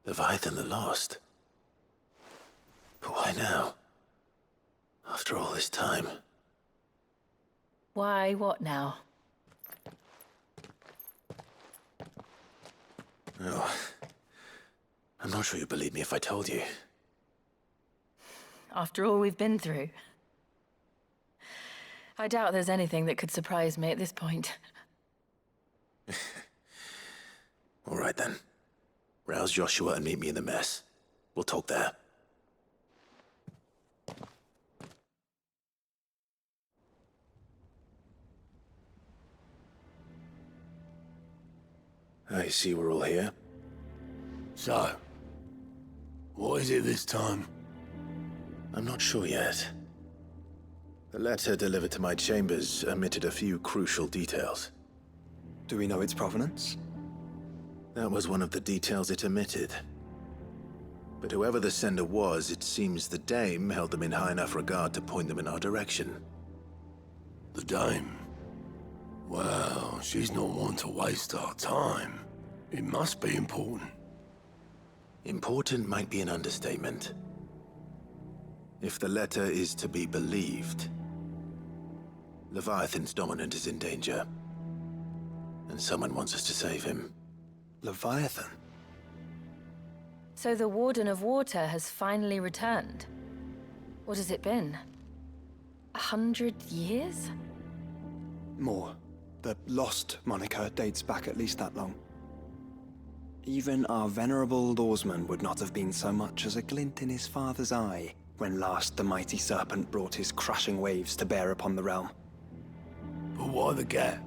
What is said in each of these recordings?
Leviathan the Lost. But why now? After all this time. Why, what now? Oh. I'm not sure you'd believe me if I told you. After all we've been through. I doubt there's anything that could surprise me at this point. All right then. Rouse Joshua and meet me in the mess. We'll talk there. I see we're all here. So, what is it this time? I'm not sure yet. The letter delivered to my chambers omitted a few crucial details. Do we know its provenance? That was one of the details it omitted. But whoever the sender was, it seems the Dame held them in high enough regard to point them in our direction. The Dame? Well, she's not one to waste our time. It must be important. Important might be an understatement. If the letter is to be believed, Leviathan's dominant is in danger. And someone wants us to save him. Leviathan? So the Warden of Water has finally returned. What has it been? 100 years? More. The Lost moniker dates back at least that long. Even our venerable lawsman would not have been so much as a glint in his father's eye when last the mighty serpent brought his crushing waves to bear upon the realm. But why the gap?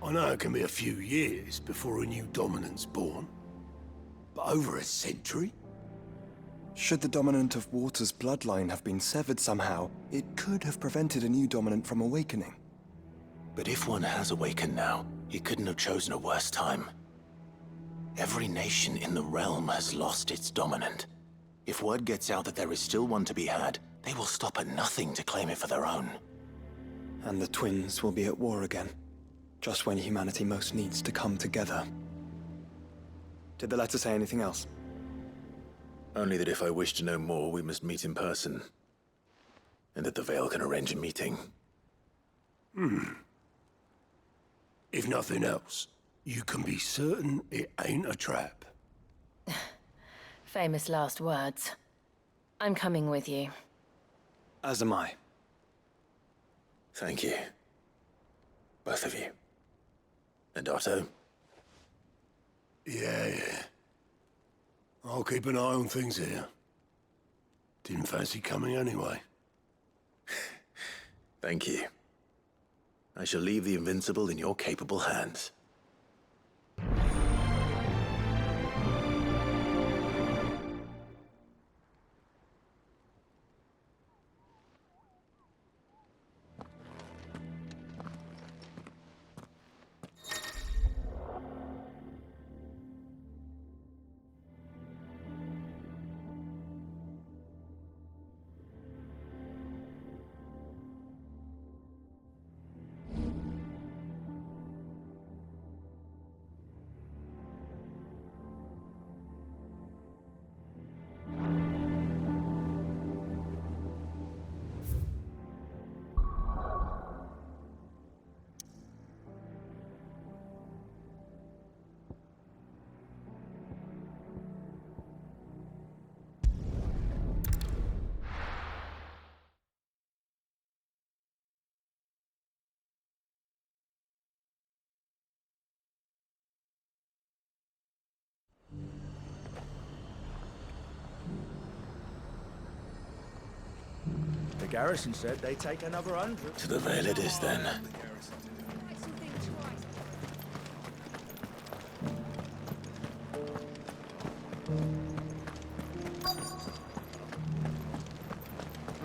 I know it can be a few years before a new dominant's born. But over a century? Should the dominant of Water's bloodline have been severed somehow, it could have prevented a new dominant from awakening. But if one has awakened now, he couldn't have chosen a worse time. Every nation in the realm has lost its dominant. If word gets out that there is still one to be had, they will stop at nothing to claim it for their own. And the twins will be at war again, just when humanity most needs to come together. Did the letter say anything else? Only that if I wish to know more, we must meet in person. And that the Veil can arrange a meeting. If nothing else, you can be certain it ain't a trap. Famous last words. I'm coming with you. As am I. Thank you. Both of you. And Otto? Yeah. I'll keep an eye on things here. Didn't fancy coming anyway. Thank you. I shall leave the Invincible in your capable hands. The garrison said they'd take another 100. To the Veil it is, then.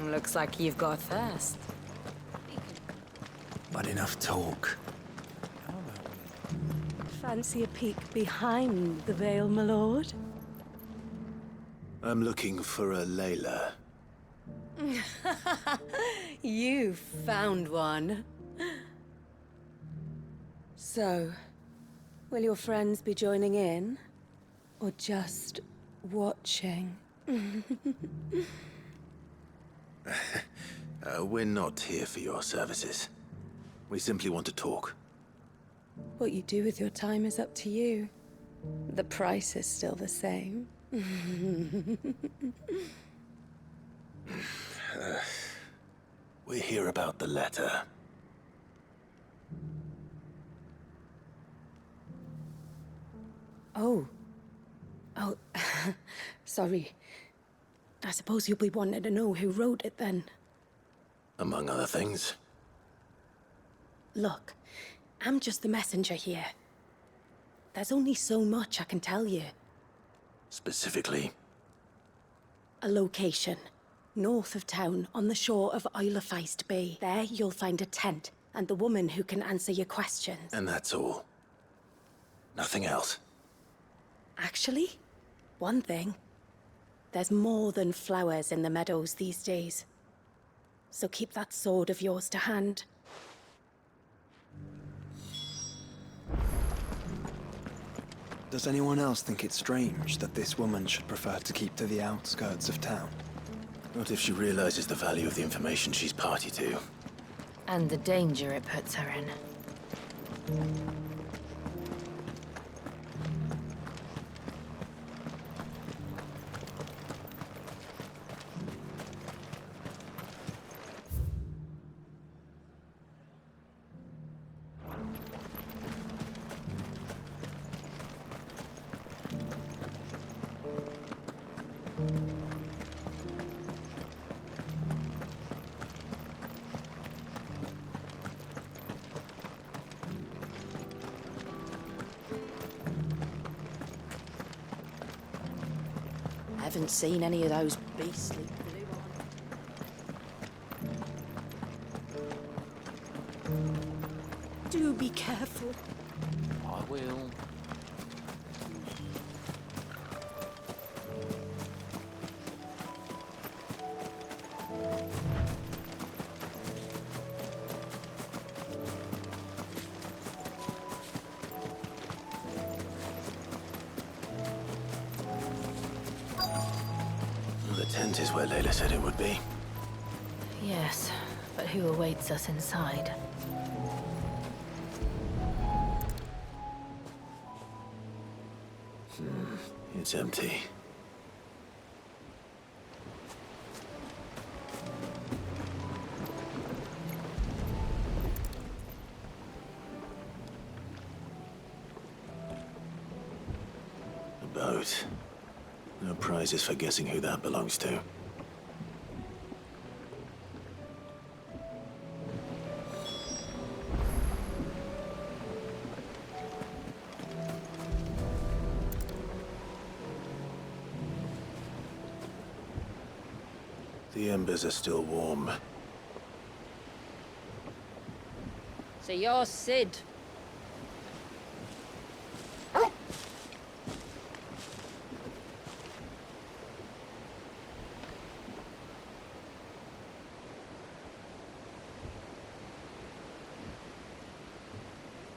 Looks like you've got thirst. But enough talk. Fancy a peek behind the veil, my lord? I'm looking for a Layla. You found one. So, will your friends be joining in? Or just watching? We're not here for your services. We simply want to talk. What you do with your time is up to you. The price is still the same. We're here about the letter. Oh. Sorry. I suppose you'll be wanting to know who wrote it then. Among other things. Look, I'm just the messenger here. There's only so much I can tell you. Specifically? A location. North of town, on the shore of Feist Bay. There you'll find a tent, and the woman who can answer your questions. And that's all? Nothing else? Actually, one thing. There's more than flowers in the meadows these days. So keep that sword of yours to hand. Does anyone else think it strange that this woman should prefer to keep to the outskirts of town? What if she realizes the value of the information she's party to? And the danger it puts her in. I haven't seen any of those beastly blue eyes. Do be careful. I will. The tent is where Layla said it would be. Yes, but who awaits us inside? It's empty. A boat. No prizes for guessing who that belongs to. The embers are still warm. So you're Sid.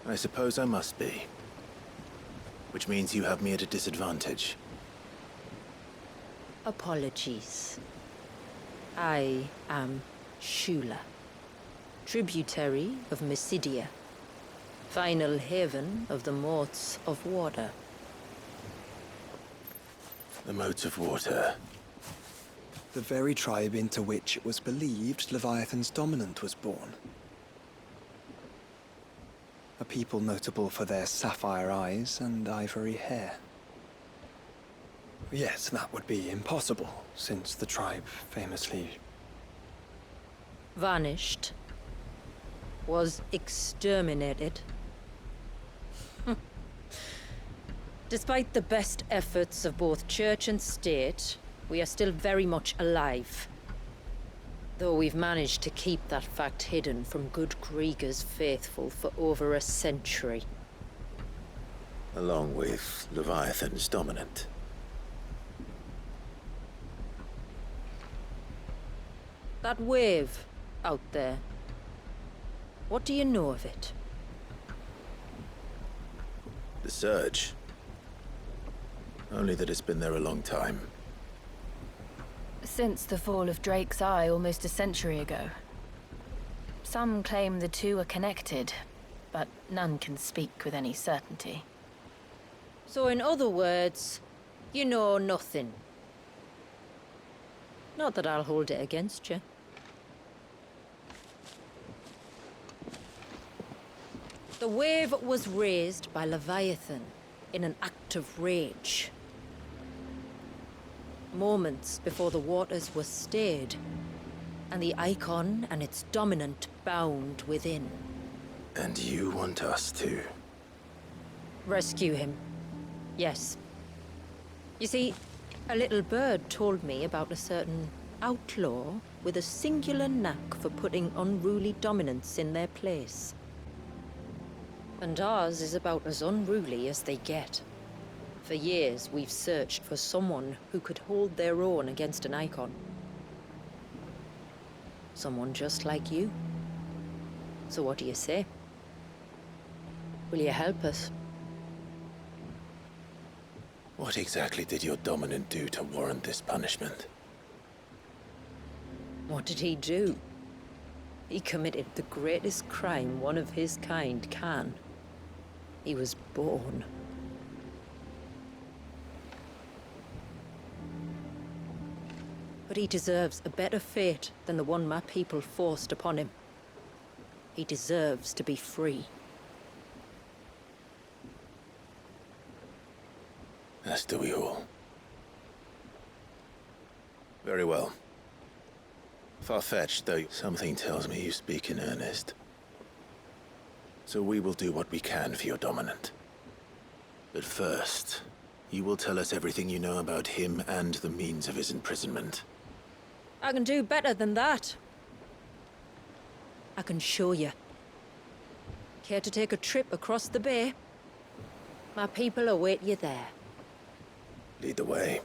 I suppose I must be. Which means you have me at a disadvantage. Apologies. I am Shula, tributary of Mysidia, final haven of the Moats of Water. The moats of water. The very tribe into which it was believed Leviathan's dominant was born. A people notable for their sapphire eyes and ivory hair. Yes, that would be impossible, since the tribe famously... Vanished. Was exterminated. Despite the best efforts of both church and state, we are still very much alive. Though we've managed to keep that fact hidden from good Krieger's faithful for over a century. Along with Leviathan's dominant. That wave out there. What do you know of it? The surge. Only that it's been there a long time. Since the fall of Drake's Eye almost a century ago. Some claim the two are connected, but none can speak with any certainty. So in other words, you know nothing. Not that I'll hold it against you. The wave was raised by Leviathan in an act of rage. Moments before the waters were stayed, and the Eikon and its dominant bound within. And you want us to? Rescue him. Yes. You see, a little bird told me about a certain outlaw with a singular knack for putting unruly dominants in their place. And ours is about as unruly as they get. For years, we've searched for someone who could hold their own against an Eikon. Someone just like you. So what do you say? Will you help us? What exactly did your dominant do to warrant this punishment? What did he do? He committed the greatest crime one of his kind can. He was born. But he deserves a better fate than the one my people forced upon him. He deserves to be free. As do we all. Very well. Far-fetched, though something tells me you speak in earnest. So we will do what we can for your dominant. But first, you will tell us everything you know about him and the means of his imprisonment. I can do better than that. I can show you. Care to take a trip across the bay? My people await you there. Lead the way.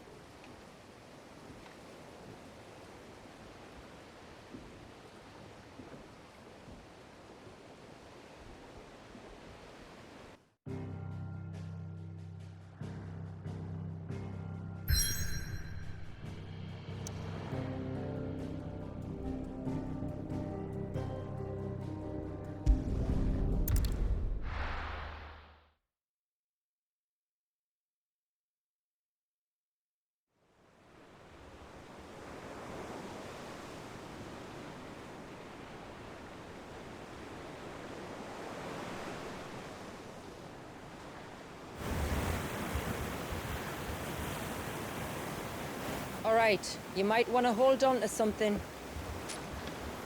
All right, you might want to hold on to something.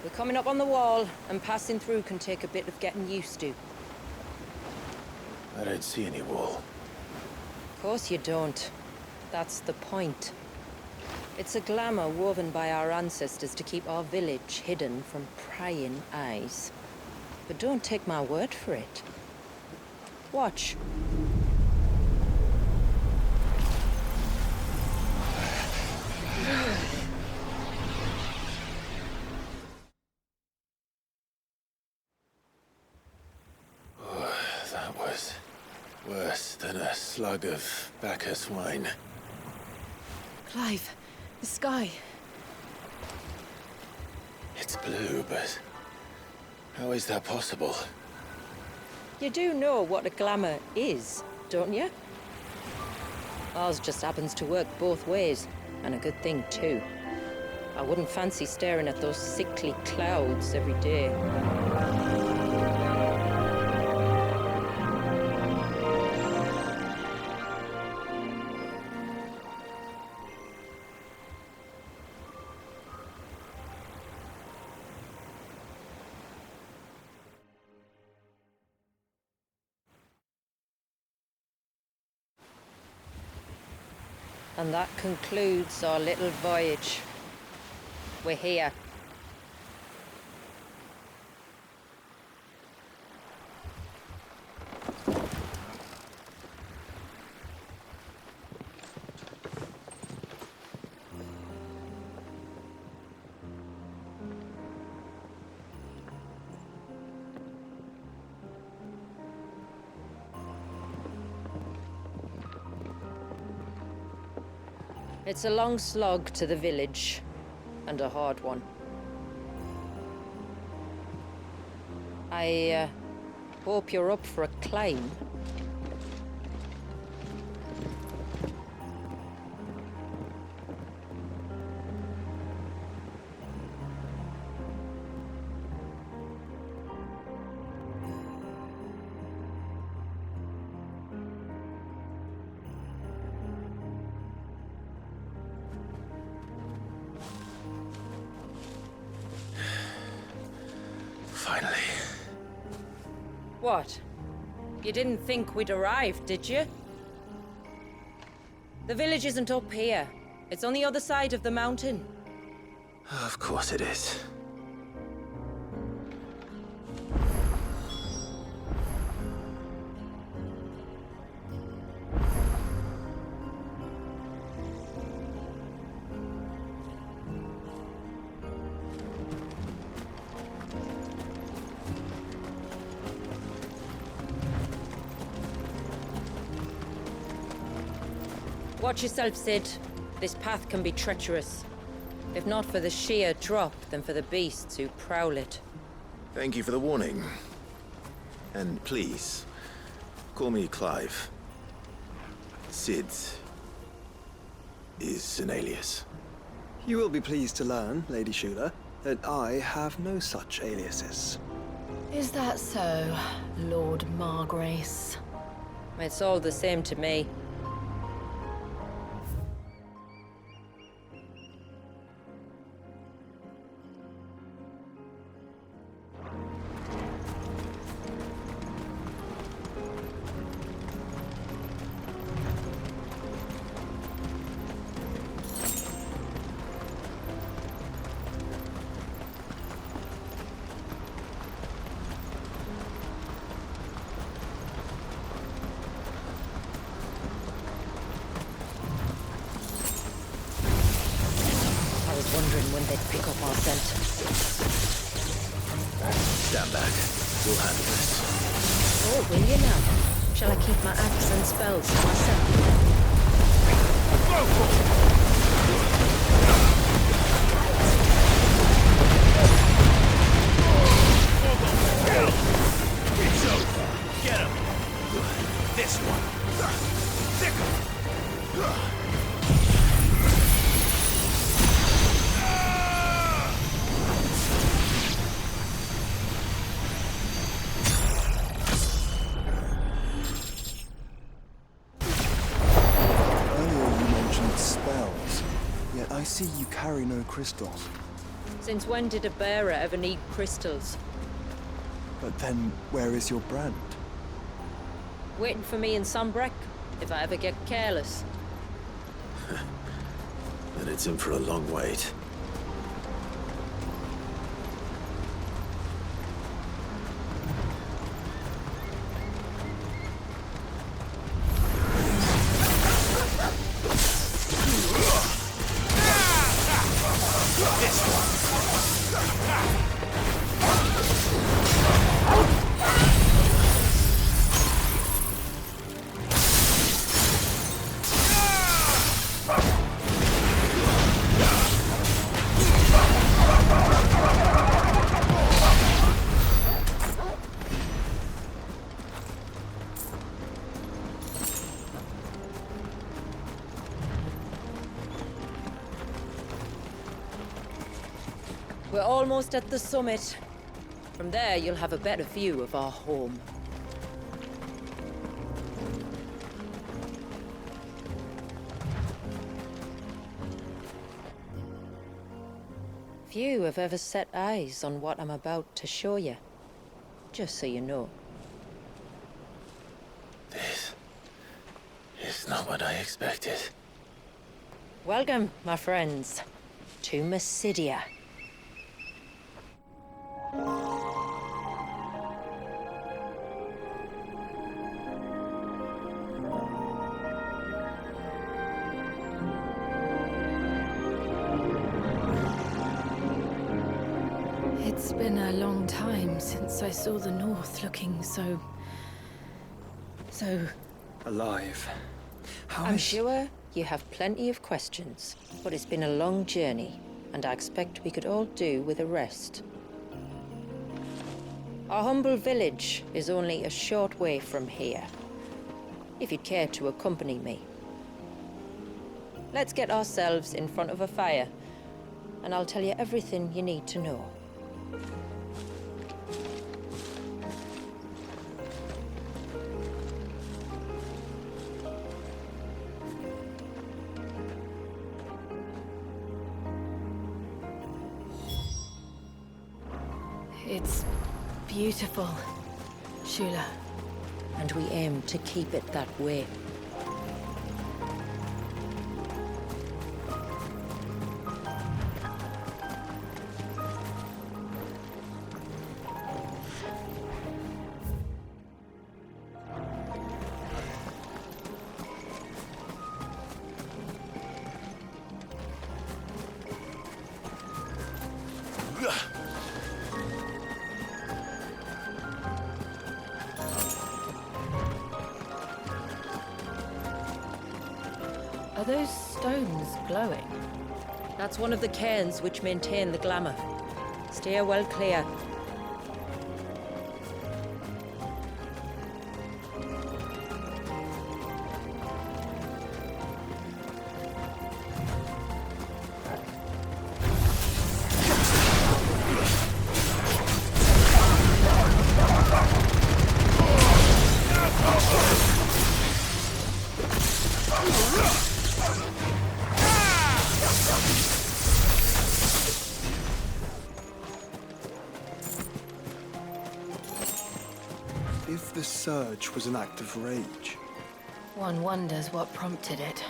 We're coming up on the wall, and passing through can take a bit of getting used to. I don't see any wall. Of course you don't. That's the point. It's a glamour woven by our ancestors to keep our village hidden from prying eyes. But don't take my word for it. Watch. That was worse than a slug of Bacchus wine. Clive, the sky. It's blue, but how is that possible? You do know what a glamour is, don't you? Ours just happens to work both ways, and a good thing too. I wouldn't fancy staring at those sickly clouds every day. And that concludes our little voyage. We're here. It's a long slog to the village, and a hard one. I hope you're up for a climb. Finally. What? You didn't think we'd arrived, did you? The village isn't up here. It's on the other side of the mountain. Of course it is. Watch yourself, Sid. This path can be treacherous. If not for the sheer drop, then for the beasts who prowl it. Thank you for the warning. And please, call me Clive. Sid is an alias. You will be pleased to learn, Lady Shula, that I have no such aliases. Is that so, Lord Margrace? It's all the same to me. Wondering when they'd pick up our scent. Stand back. We'll handle this. Oh, will you now? Shall I keep my axe and spells to myself? It's over. Get him. This one. Thicker. I see you carry no crystals. Since when did a bearer ever need crystals? But then, where is your brand? Waiting for me in Sunbreck, if I ever get careless. Then it's in for a long wait. We're almost at the summit. From there, you'll have a better view of our home. Few have ever set eyes on what I'm about to show you. Just so you know. This is not what I expected. Welcome, my friends, to Mysidia. It's been a long time since I saw the North looking so... Alive. I'm sure You have plenty of questions, but it's been a long journey, and I expect we could all do with a rest. Our humble village is only a short way from here, if you'd care to accompany me. Let's get ourselves in front of a fire, and I'll tell you everything you need to know. It's beautiful, Shula. And we aim to keep it that way. Are those stones glowing? That's one of the cairns which maintain the glamour. Steer well clear. If the surge was an act of rage, One wonders what prompted it.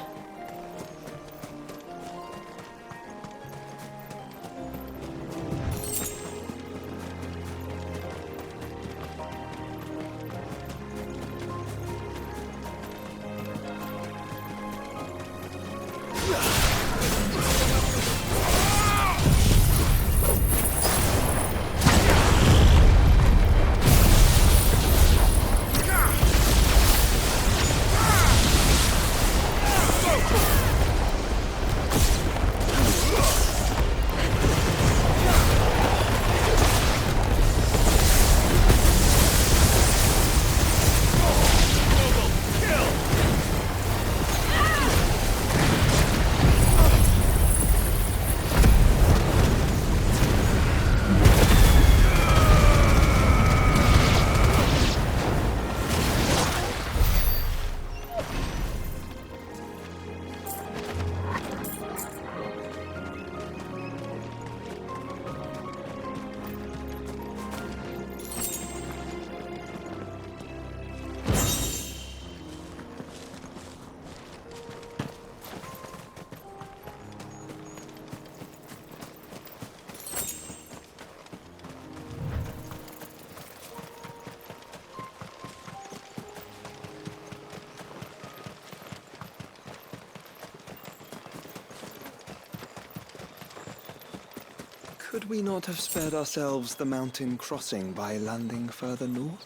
could we not have spared ourselves the mountain crossing by landing further north?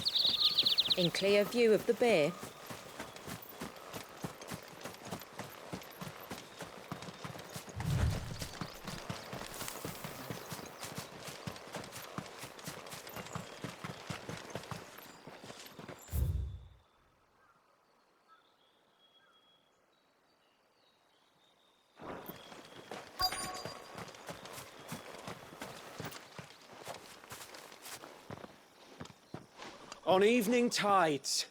In clear view of the bay? On evening tides.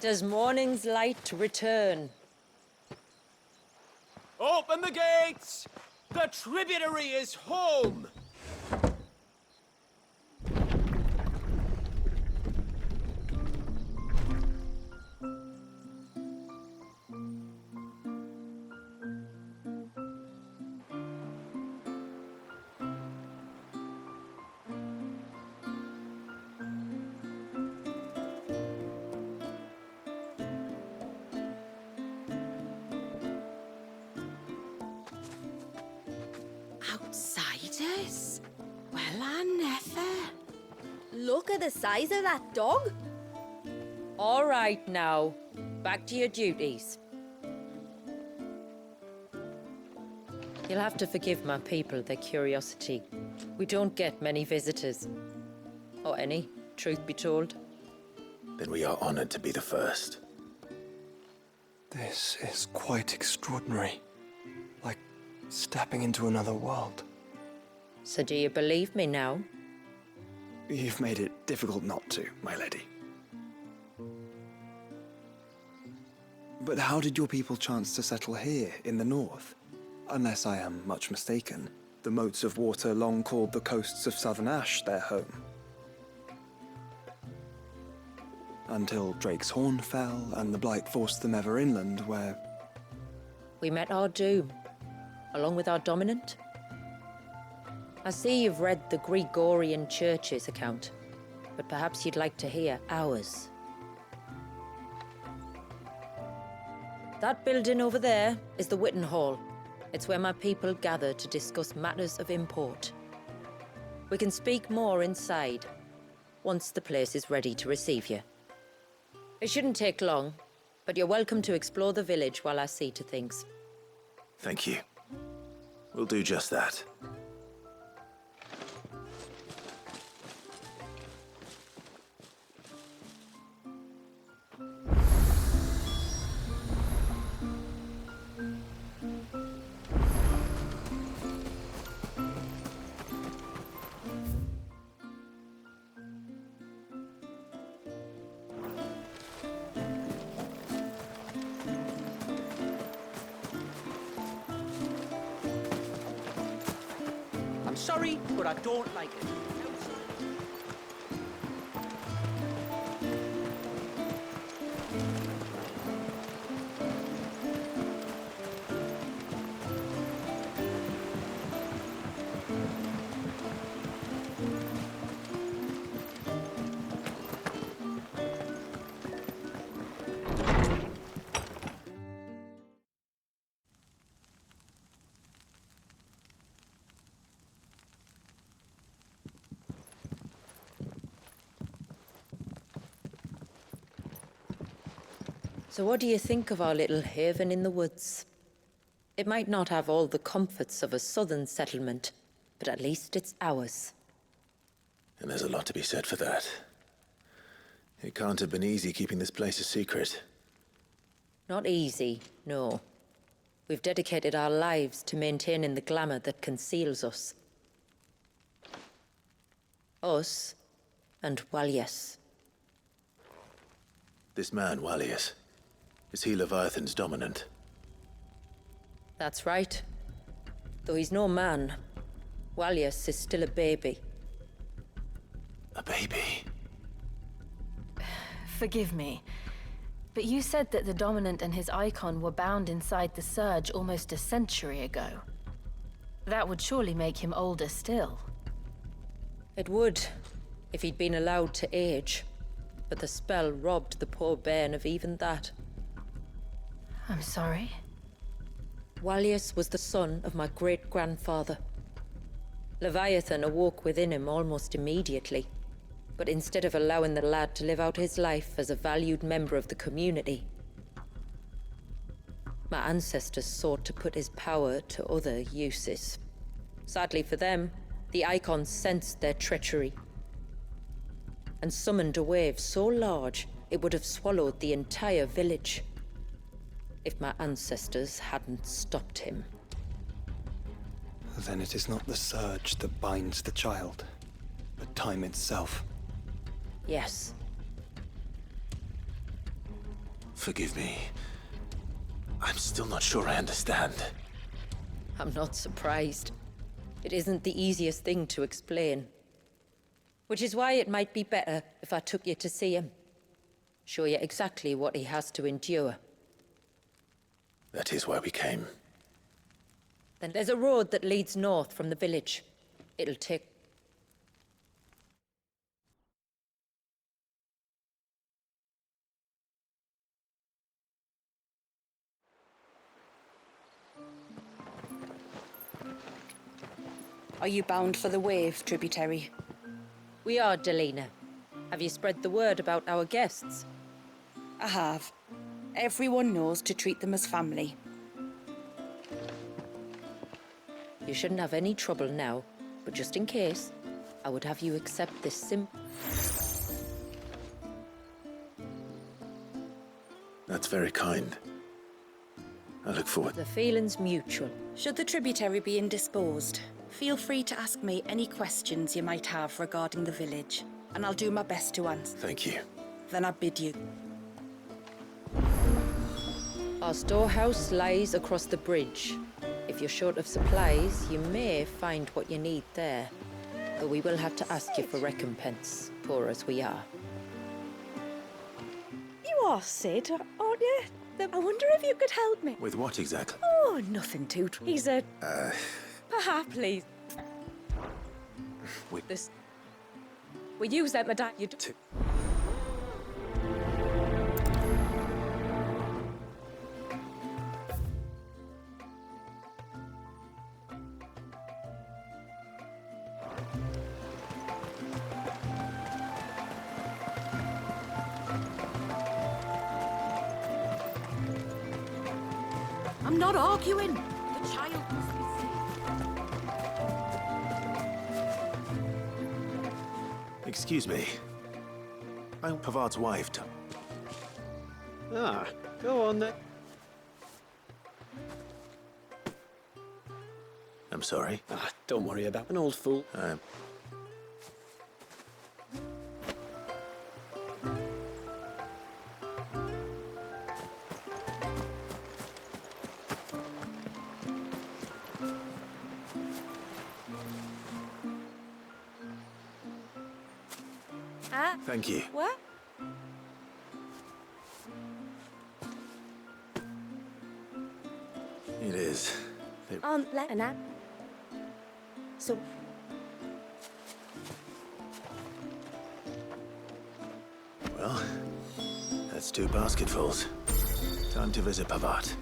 Does morning's light return? Open the gates! The tributary is home! Outsiders? Well, I never. Look at the size of that dog. All right now, back to your duties. You'll have to forgive my people their curiosity. We don't get many visitors. Or any, truth be told. Then we are honored to be the first. This is quite extraordinary. Like stepping into another world. So do you believe me now? You've made it difficult not to, my lady. But how did your people chance to settle here in the north? Unless I am much mistaken, the moats of water long called the coasts of southern Ash their home. Until Drake's Horn fell and the Blight forced them ever inland, where... We met our doom, along with our dominant. I see you've read the Gregorian Church's account, but perhaps you'd like to hear ours. That building over there is the Witten Hall. It's where my people gather to discuss matters of import. We can speak more inside, once the place is ready to receive you. It shouldn't take long, but you're welcome to explore the village while I see to things. Thank you. We'll do just that. I'm sorry, but I don't like it. So what do you think of our little haven in the woods? It might not have all the comforts of a southern settlement, but at least it's ours. And there's a lot to be said for that. It can't have been easy keeping this place a secret. Not easy, no. We've dedicated our lives to maintaining the glamour that conceals us. Us, and Walias. This man, Walias, is he Leviathan's dominant? That's right. Though he's no man, Walias is still a baby. A baby? Forgive me, but you said that the Dominant and his Eikon were bound inside the Surge almost a century ago. That would surely make him older still. It would, if he'd been allowed to age. But the spell robbed the poor bairn of even that. I'm sorry. Walias was the son of my great-grandfather. Leviathan awoke within him almost immediately. But instead of allowing the lad to live out his life as a valued member of the community, my ancestors sought to put his power to other uses. Sadly for them, the Eikons sensed their treachery and summoned a wave so large it would have swallowed the entire village if my ancestors hadn't stopped him. Then it is not the surge that binds the child, but time itself. Yes. Forgive me. I'm still not sure I understand. I'm not surprised. It isn't the easiest thing to explain. Which is why it might be better if I took you to see him. Show you exactly what he has to endure. That is why we came. Then there's a road that leads north from the village. It'll take... Are you bound for the wave, tributary? We are, Delina. Have you spread the word about our guests? I have. Everyone knows to treat them as family. You shouldn't have any trouble now, but just in case, I would have you accept this That's very kind. I look forward. The feeling's mutual. Should the tributary be indisposed, feel free to ask me any questions you might have regarding the village, and I'll do my best to answer. Thank you. Then I bid you. Our storehouse lies across the bridge. If you're short of supplies, you may find what you need there. Though we will have to ask you for recompense, poor as we are. You are Sid, aren't you? I wonder if you could help me. With what exactly? Oh, nothing too... He's a... Perhaps, please. This... We use that, madame. You do... I'm not arguing. The child must be saved. Excuse me. I'm Pavard's wife. Ah, go on then. I'm sorry. Ah, don't worry about an old fool. Thank you. What? It is. Lena. So... Well, that's 2 basketfuls. Time to visit Pavard.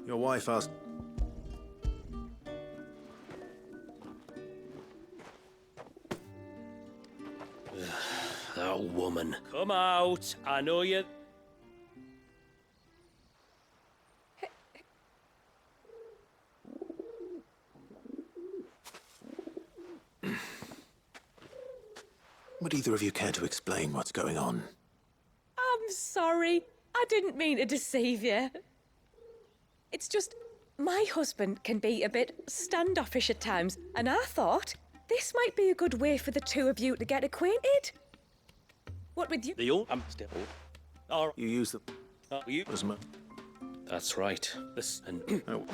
Your wife asked... That woman. Come out. I know you. Would either of you care to explain what's going on? I'm sorry. I didn't mean to deceive you. It's just, my husband can be a bit standoffish at times, and I thought this might be a good way for the two of you to get acquainted. What with you? The old. I'm still. Or You use the... you. as mo- That's right. This and. Oh.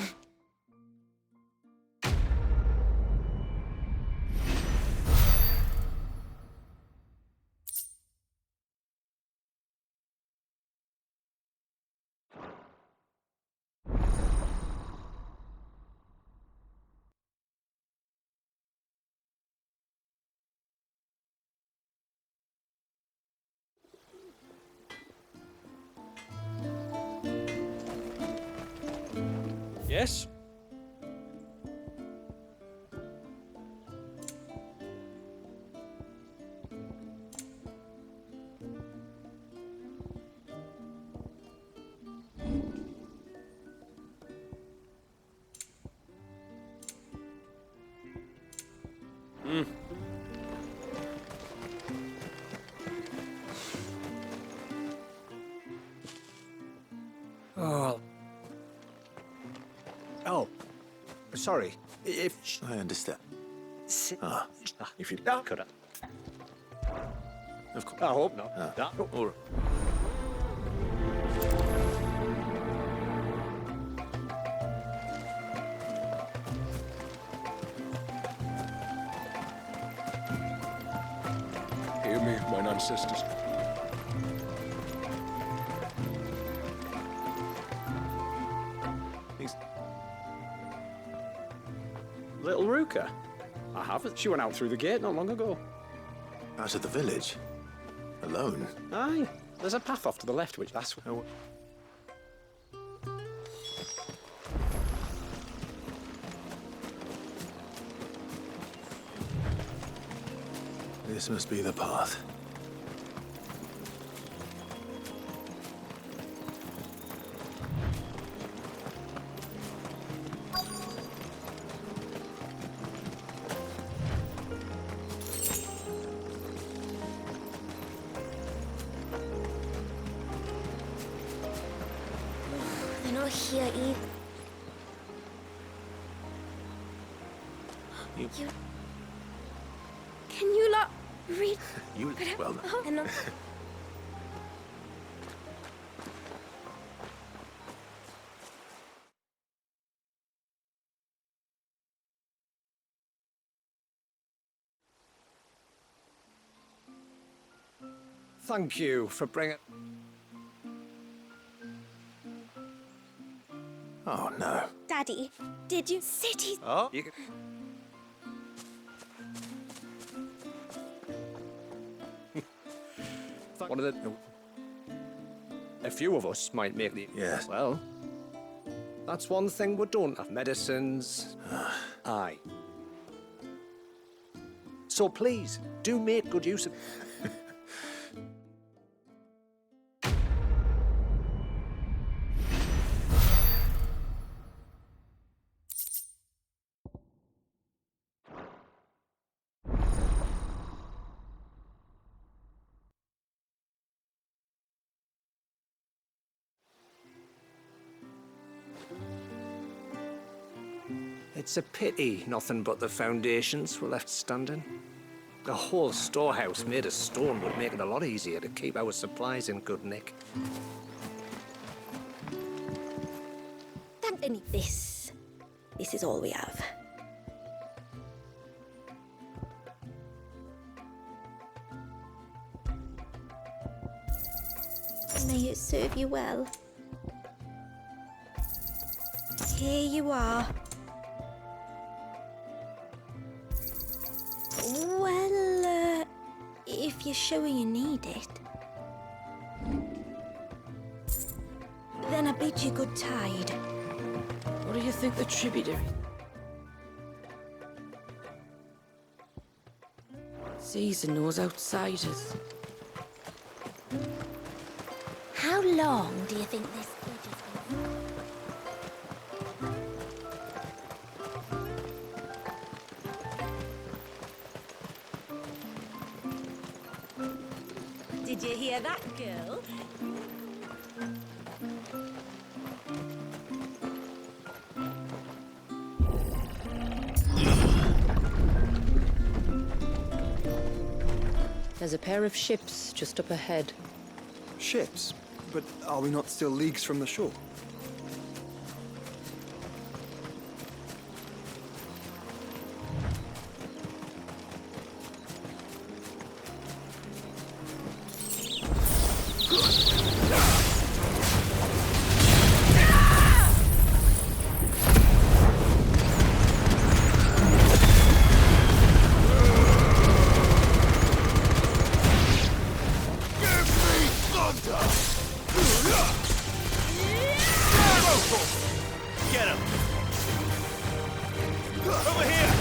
Yes. Oh. Oh. Sorry. If... I understand. If you could have. Of course. I hope not. Or... Hear me, mine ancestors. Little Ruka? I haven't. She went out through the gate not long ago. Out of the village? Alone? Aye. There's a path off to the left, which that's... Oh. This must be the path. They're not here either. You... Can you lot read? You... well... I know. Thank you for bringing... Oh, no. Daddy, did you cities? Oh, you can... One of the... A few of us might make the... Yes. Well, that's one thing we don't have. Medicines. Aye. So please, do make good use of... It's a pity nothing but the foundations were left standing. The whole storehouse made of stone would make it a lot easier to keep our supplies in good nick. Don't need this. This is all we have. May it serve you well. Here you are. Well, if you're sure you need it, then I bid you good tide. What do you think the tributary? Season knows outsiders. How long do you think this bridge has been? Did you hear that, girl? There's a pair of ships just up ahead. Ships? But are we not still leagues from the shore? Get him! Over here!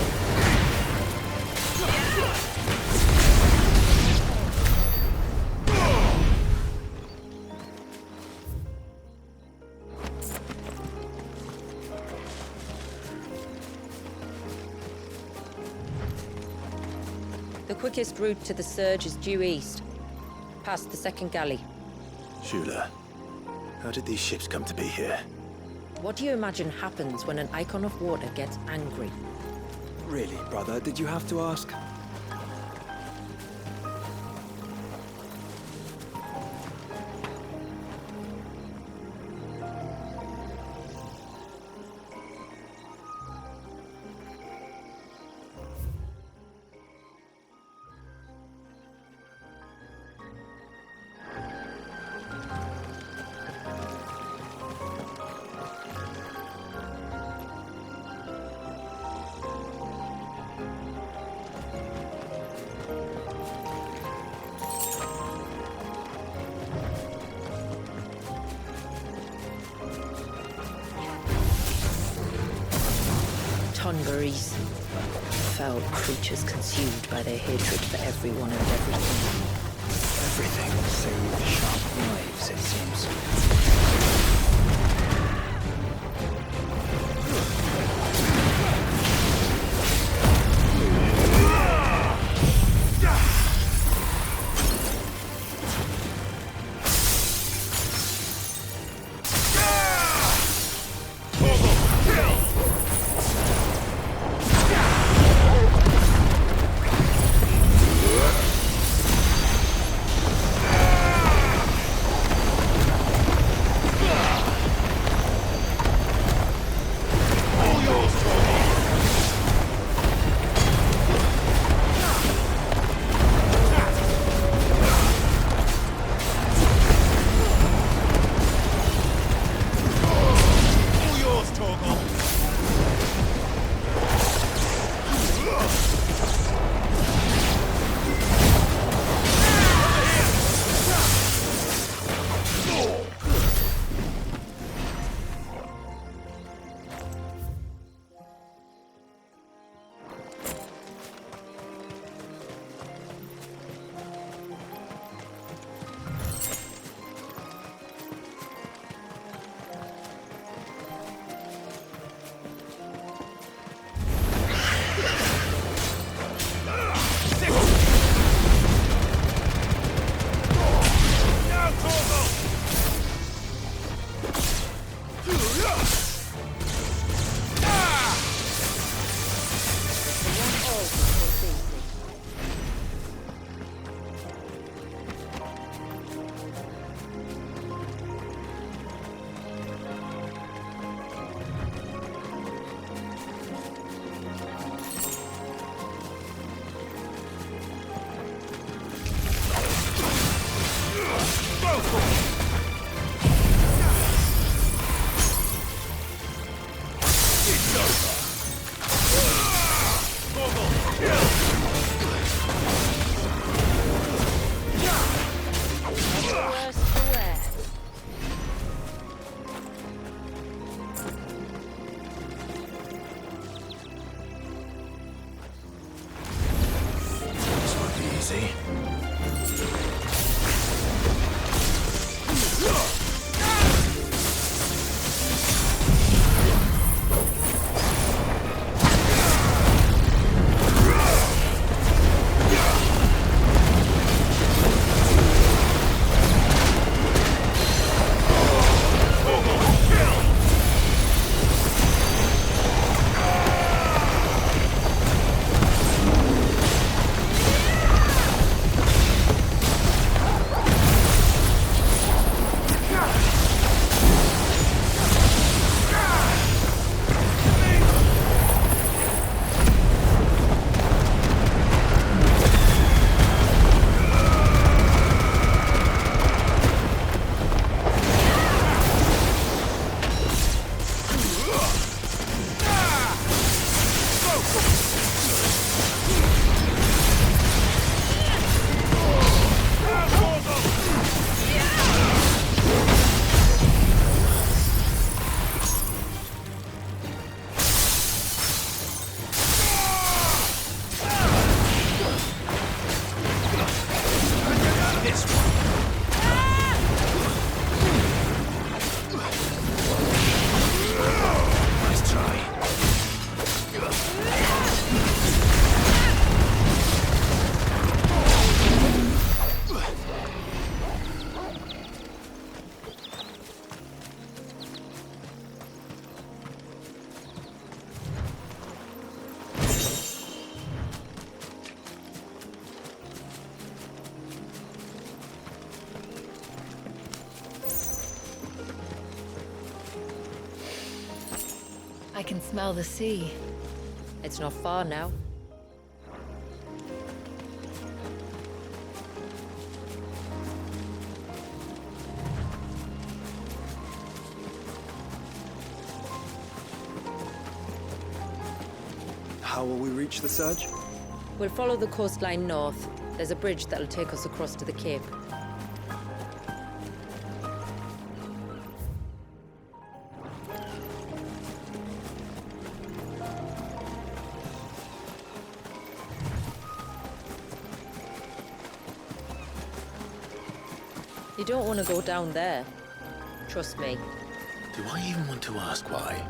The quickest route to the surge is due east, past the second galley. Shula, how did these ships come to be here? What do you imagine happens when an Eikon of water gets angry? Really, brother, did you have to ask? Tonberries. Foul creatures consumed by their hatred for everyone and everything. Everything save sharp knives, it seems. I can smell the sea. It's not far now. How will we reach the surge? We'll follow the coastline north. There's a bridge that'll take us across to the cape. You don't want to go down there. Trust me. Do I even want to ask why?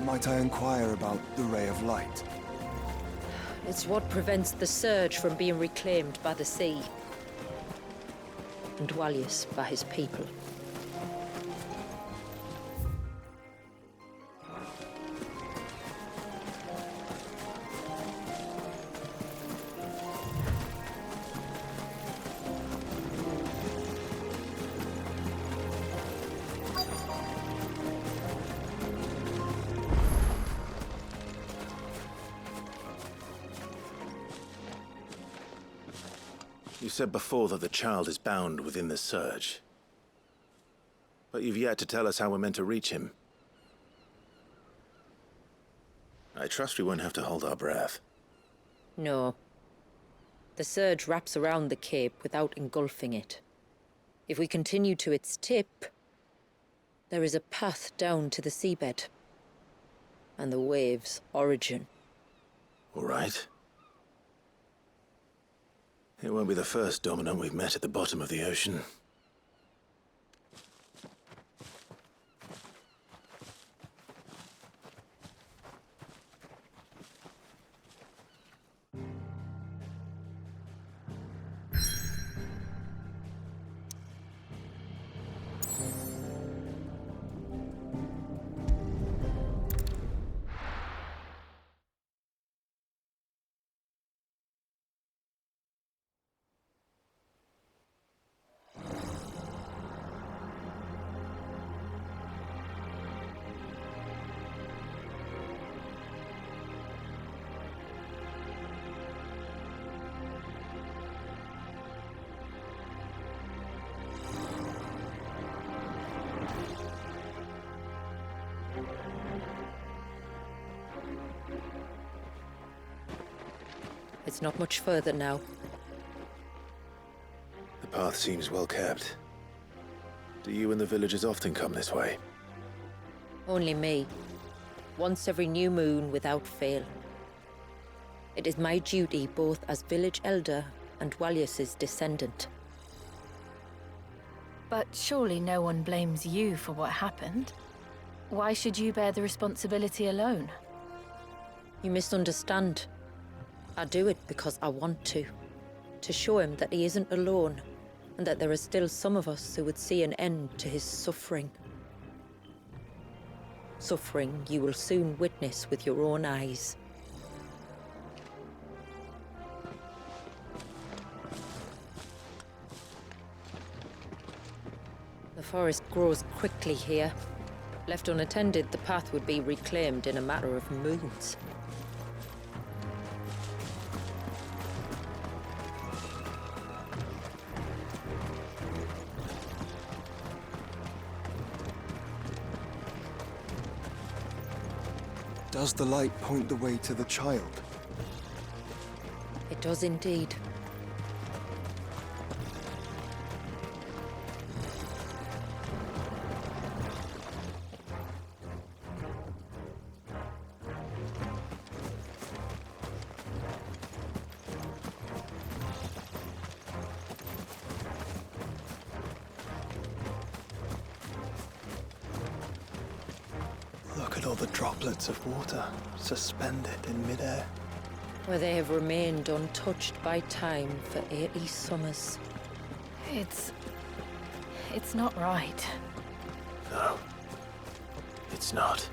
Might I inquire about the Ray of Light? It's what prevents the surge from being reclaimed by the sea. And Dwalius by his people. You said before that the child is bound within the surge. But you've yet to tell us how we're meant to reach him. I trust we won't have to hold our breath. No. The surge wraps around the cape without engulfing it. If we continue to its tip, there is a path down to the seabed. And the wave's origin. All right. It won't be the first dominant we've met at the bottom of the ocean. It's not much further now. The path seems well kept. Do you and the villagers often come this way? Only me. Once every new moon without fail. It is my duty both as village elder and Dwalius's descendant. But surely no one blames you for what happened. Why should you bear the responsibility alone? You misunderstand. I do it because I want to show him that he isn't alone, and that there are still some of us who would see an end to his suffering. Suffering you will soon witness with your own eyes. The forest grows quickly here. Left unattended, the path would be reclaimed in a matter of moons. Does the light point the way to the child? It does indeed. Look at all the droplets of water suspended in midair. Where they have remained untouched by time for 80 summers. It's not right. No. It's not.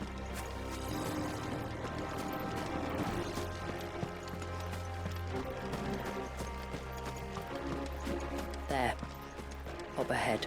There. Up ahead.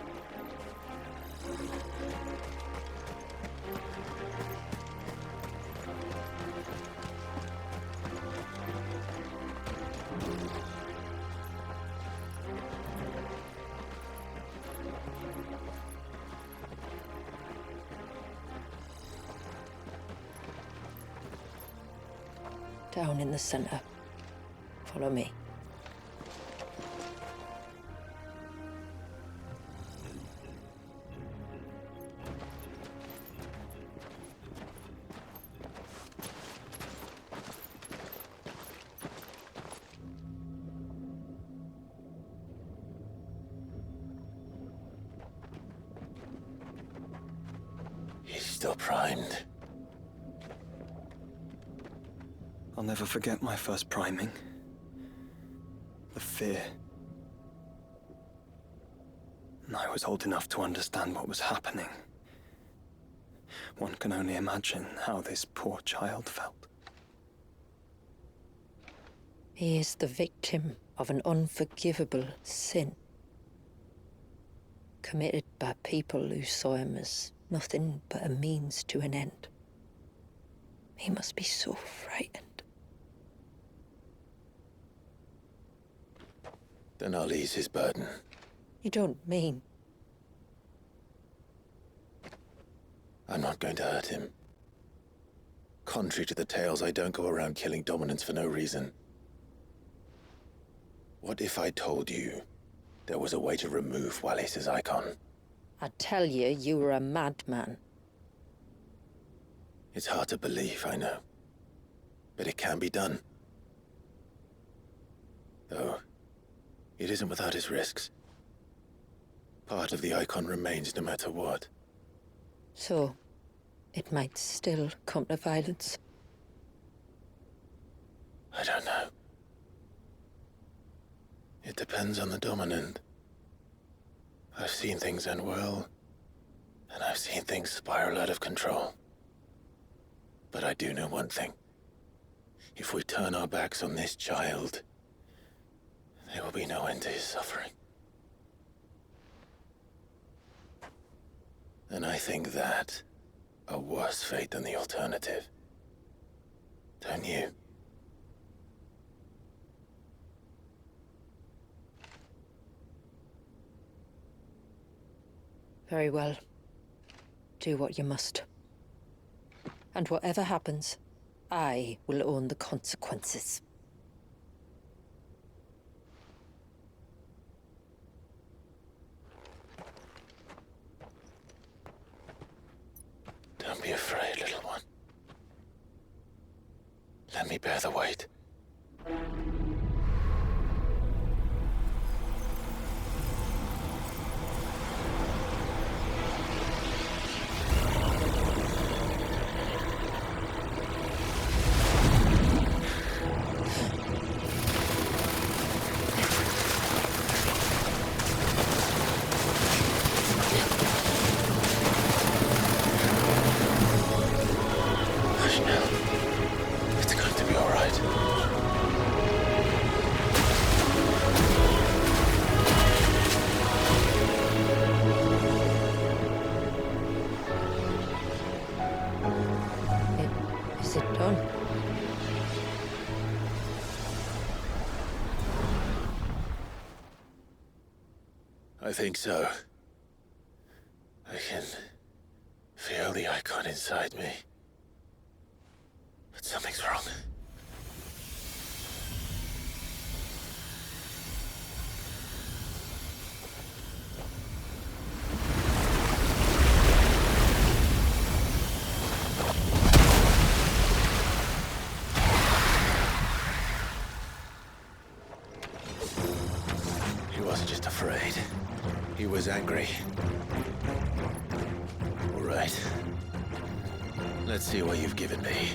Down in the center. Follow me. still primed? I'll never forget my first priming. The fear. And I was old enough to understand what was happening. One can only imagine how this poor child felt. He is the victim of an unforgivable sin, committed by people who saw him as nothing but a means to an end. He must be so frightened. Then I'll ease his burden. You don't mean? I'm not going to hurt him. Contrary to the tales, I don't go around killing dominants for no reason. What if I told you there was a way to remove Walis's Eikon? I'd tell you you were a madman. It's hard to believe, I know. But it can be done. Though, it isn't without its risks. Part of the Eikon remains no matter what. So, it might still come to violence. I don't know. It depends on the dominant. I've seen things end well, and I've seen things spiral out of control. But I do know one thing. If we turn our backs on this child, there will be no end to his suffering. And I think that a worse fate than the alternative. Don't you? Very well. Do what you must. And whatever happens, I will own the consequences. Don't be afraid, little one. Let me bear the weight. Is it done? I think so. I can feel the Eikon inside me. But something's wrong. He wasn't just afraid. He was angry. All right. Let's see what you've given me.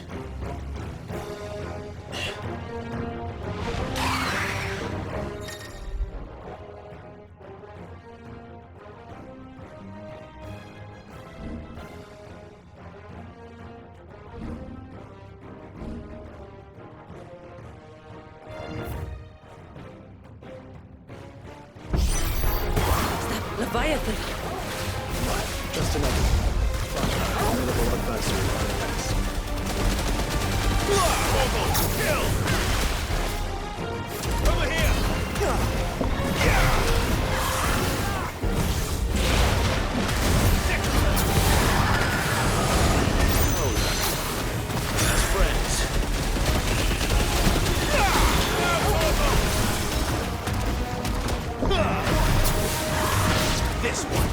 Leviathan! Just another formidable adversary on the base. Kill! Over here! That's friends. This one.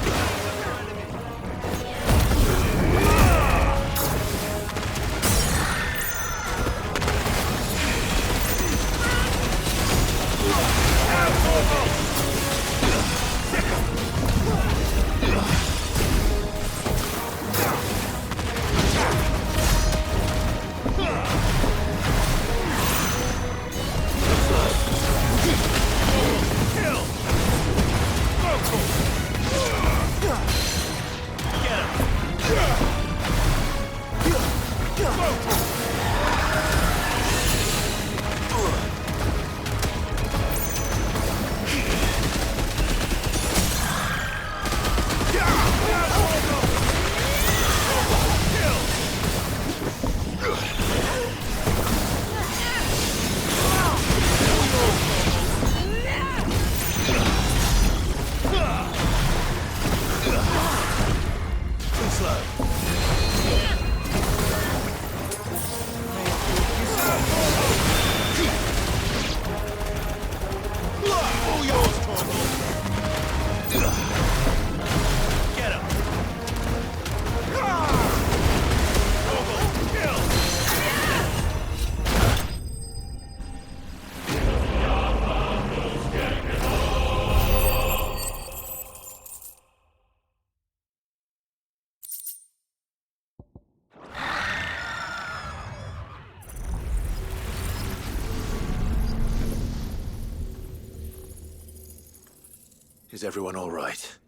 Is everyone all right?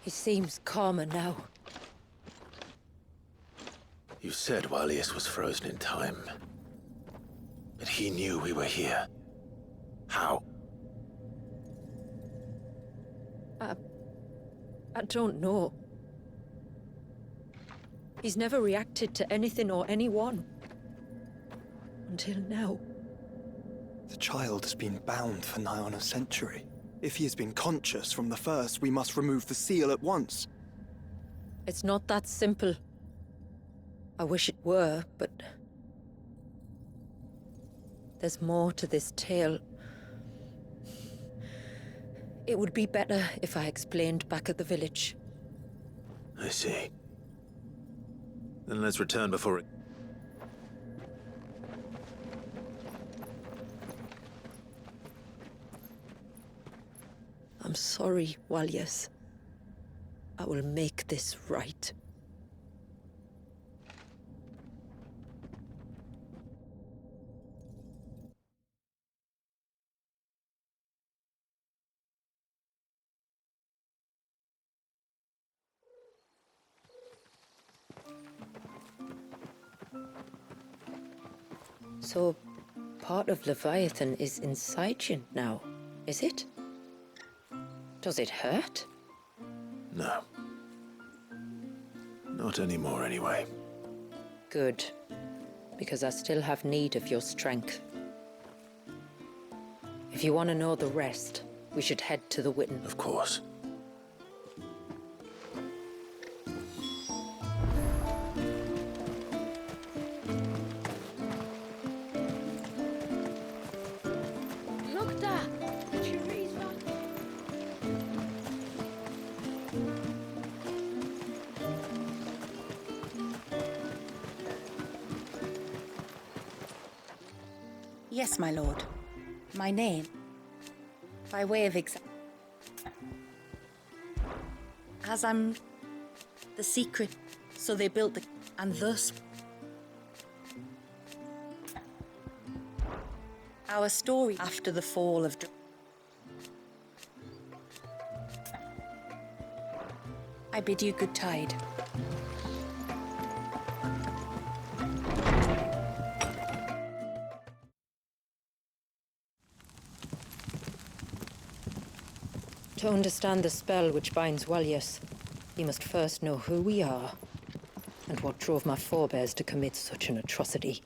He seems calmer now. You said Walius was frozen in time. But he knew we were here. How? I don't know. He's never reacted to anything or anyone. Until now. The child has been bound for nigh on a century. If he has been conscious from the first, we must remove the seal at once. It's not that simple. I wish it were, but... there's more to this tale. It would be better if I explained back at the village. I see. Then let's return before it... I'm sorry, Walius. I will make this right. So, part of Leviathan is inside you now, is it? Does it hurt? No. Not anymore, anyway. Good. Because I still have need of your strength. If you want to know the rest, we should head to the Witten. Of course. Look there! Yes, my lord. My name. By way of as I'm the secret, so they built the... and thus... our story after the fall of... I bid you good tide. To understand the spell which binds Walius, you must first know who we are, and what drove my forebears to commit such an atrocity.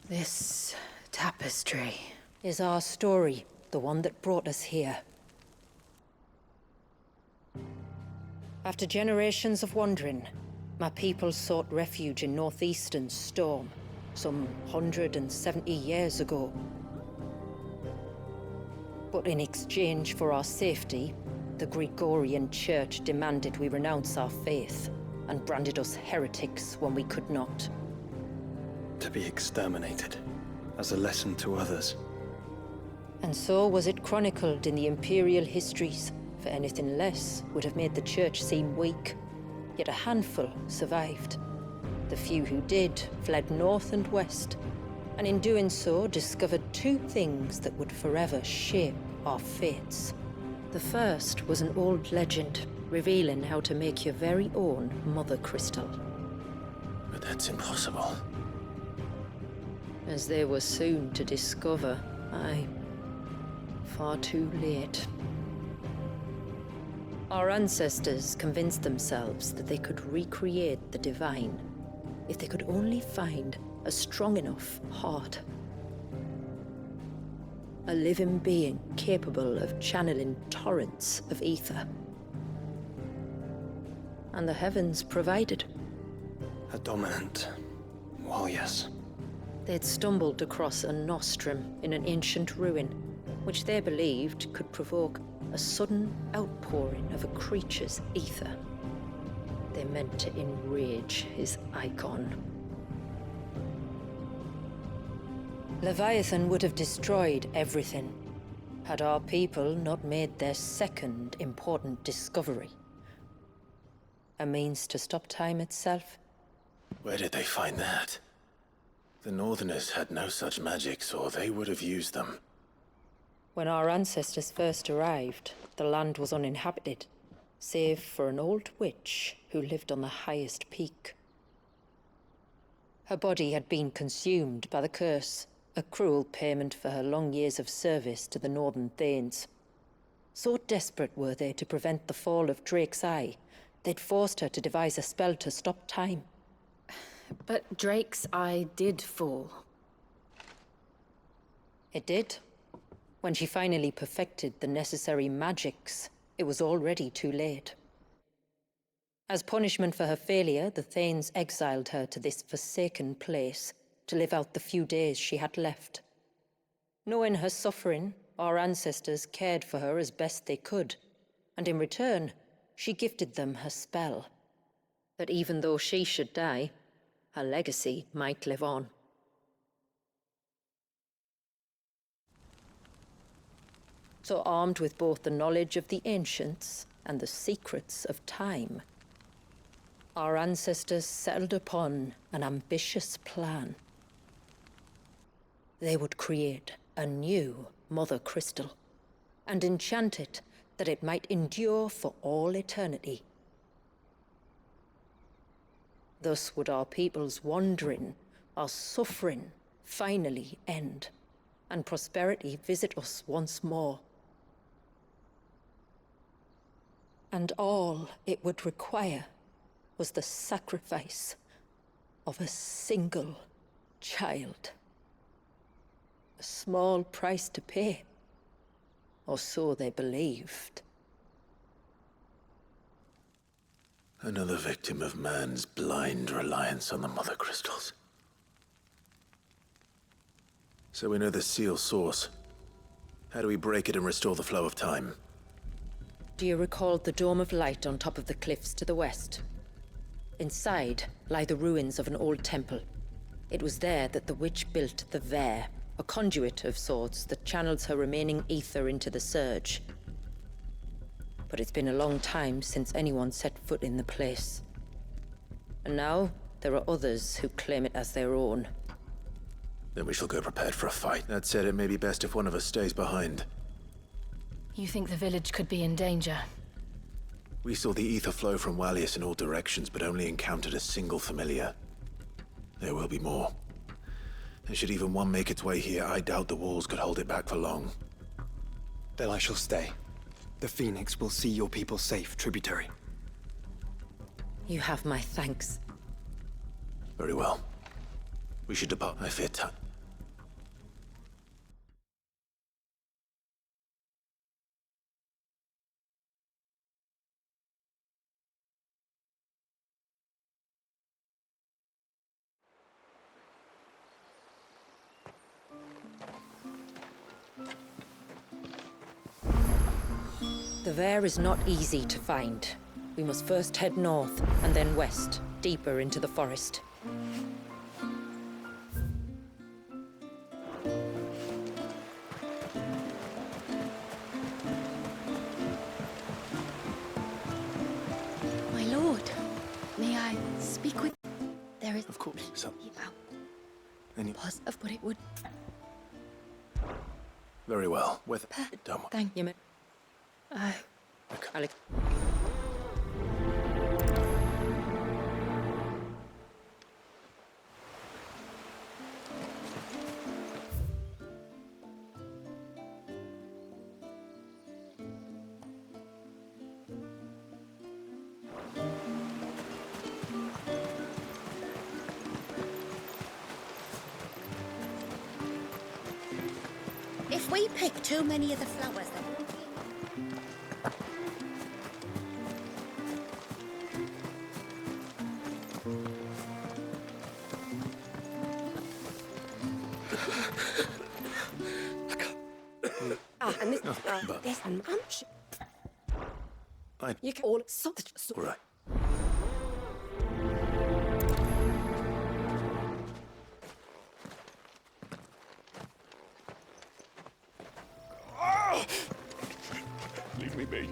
This tapestry is our story, the one that brought us here. After generations of wandering, my people sought refuge in northeastern Storm, some 170 years ago. But in exchange for our safety, the Gregorian Church demanded we renounce our faith and branded us heretics when we could not. To be exterminated, as a lesson to others. And so was it chronicled in the imperial histories, for anything less would have made the Church seem weak. Yet a handful survived. The few who did fled north and west, and in doing so discovered two things that would forever shape our fates. The first was an old legend, revealing how to make your very own Mothercrystal. But that's impossible. As they were soon to discover, aye, far too late. Our ancestors convinced themselves that they could recreate the divine if they could only find a strong enough heart. A living being capable of channeling torrents of ether. And the heavens provided. A dominant. Well, yes. They'd stumbled across a nostrum in an ancient ruin, which they believed could provoke a sudden outpouring of a creature's ether. They meant to enrage his Eikon. Leviathan would have destroyed everything, had our people not made their second important discovery. A means to stop time itself. Where did they find that? The Northerners had no such magics, or they would have used them. When our ancestors first arrived, the land was uninhabited, save for an old witch who lived on the highest peak. Her body had been consumed by the curse, a cruel payment for her long years of service to the Northern Thanes. So desperate were they to prevent the fall of Drake's Eye, they'd forced her to devise a spell to stop time. But Drake's Eye did fall. It did. When she finally perfected the necessary magics, it was already too late. As punishment for her failure, the Thanes exiled her to this forsaken place to live out the few days she had left. Knowing her suffering, our ancestors cared for her as best they could, and in return, she gifted them her spell. That even though she should die, her legacy might live on. So armed with both the knowledge of the ancients and the secrets of time, our ancestors settled upon an ambitious plan. They would create a new Mothercrystal, and enchant it that it might endure for all eternity. Thus would our people's wandering, our suffering, finally end, and prosperity visit us once more. And all it would require was the sacrifice of a single child. A small price to pay, or so they believed. Another victim of man's blind reliance on the Mothercrystals. So we know the seal source. How do we break it and restore the flow of time? Do you recall the dome of light on top of the cliffs to the west? Inside lie the ruins of an old temple. It was there that the witch built the Vare, a conduit of sorts that channels her remaining aether into the surge. But it's been a long time since anyone set foot in the place. And now, there are others who claim it as their own. Then we shall go prepared for a fight. That said, it may be best if one of us stays behind. You think the village could be in danger? We saw the ether flow from Walius in all directions, but only encountered a single familiar. There will be more. And should even one make its way here, I doubt the walls could hold it back for long. Then I shall stay. The Phoenix will see your people safe, tributary. You have my thanks. Very well. We should depart. I fear time. The Vare is not easy to find. We must first head north, and then west, deeper into the forest. My lord, may I speak with... There is... Of course, son. Any... Pause of what it would... Very well. With... Don't... Thank you, Alex. If we pick too many of the flowers, then... and this, this and you can all all right. Leave me be.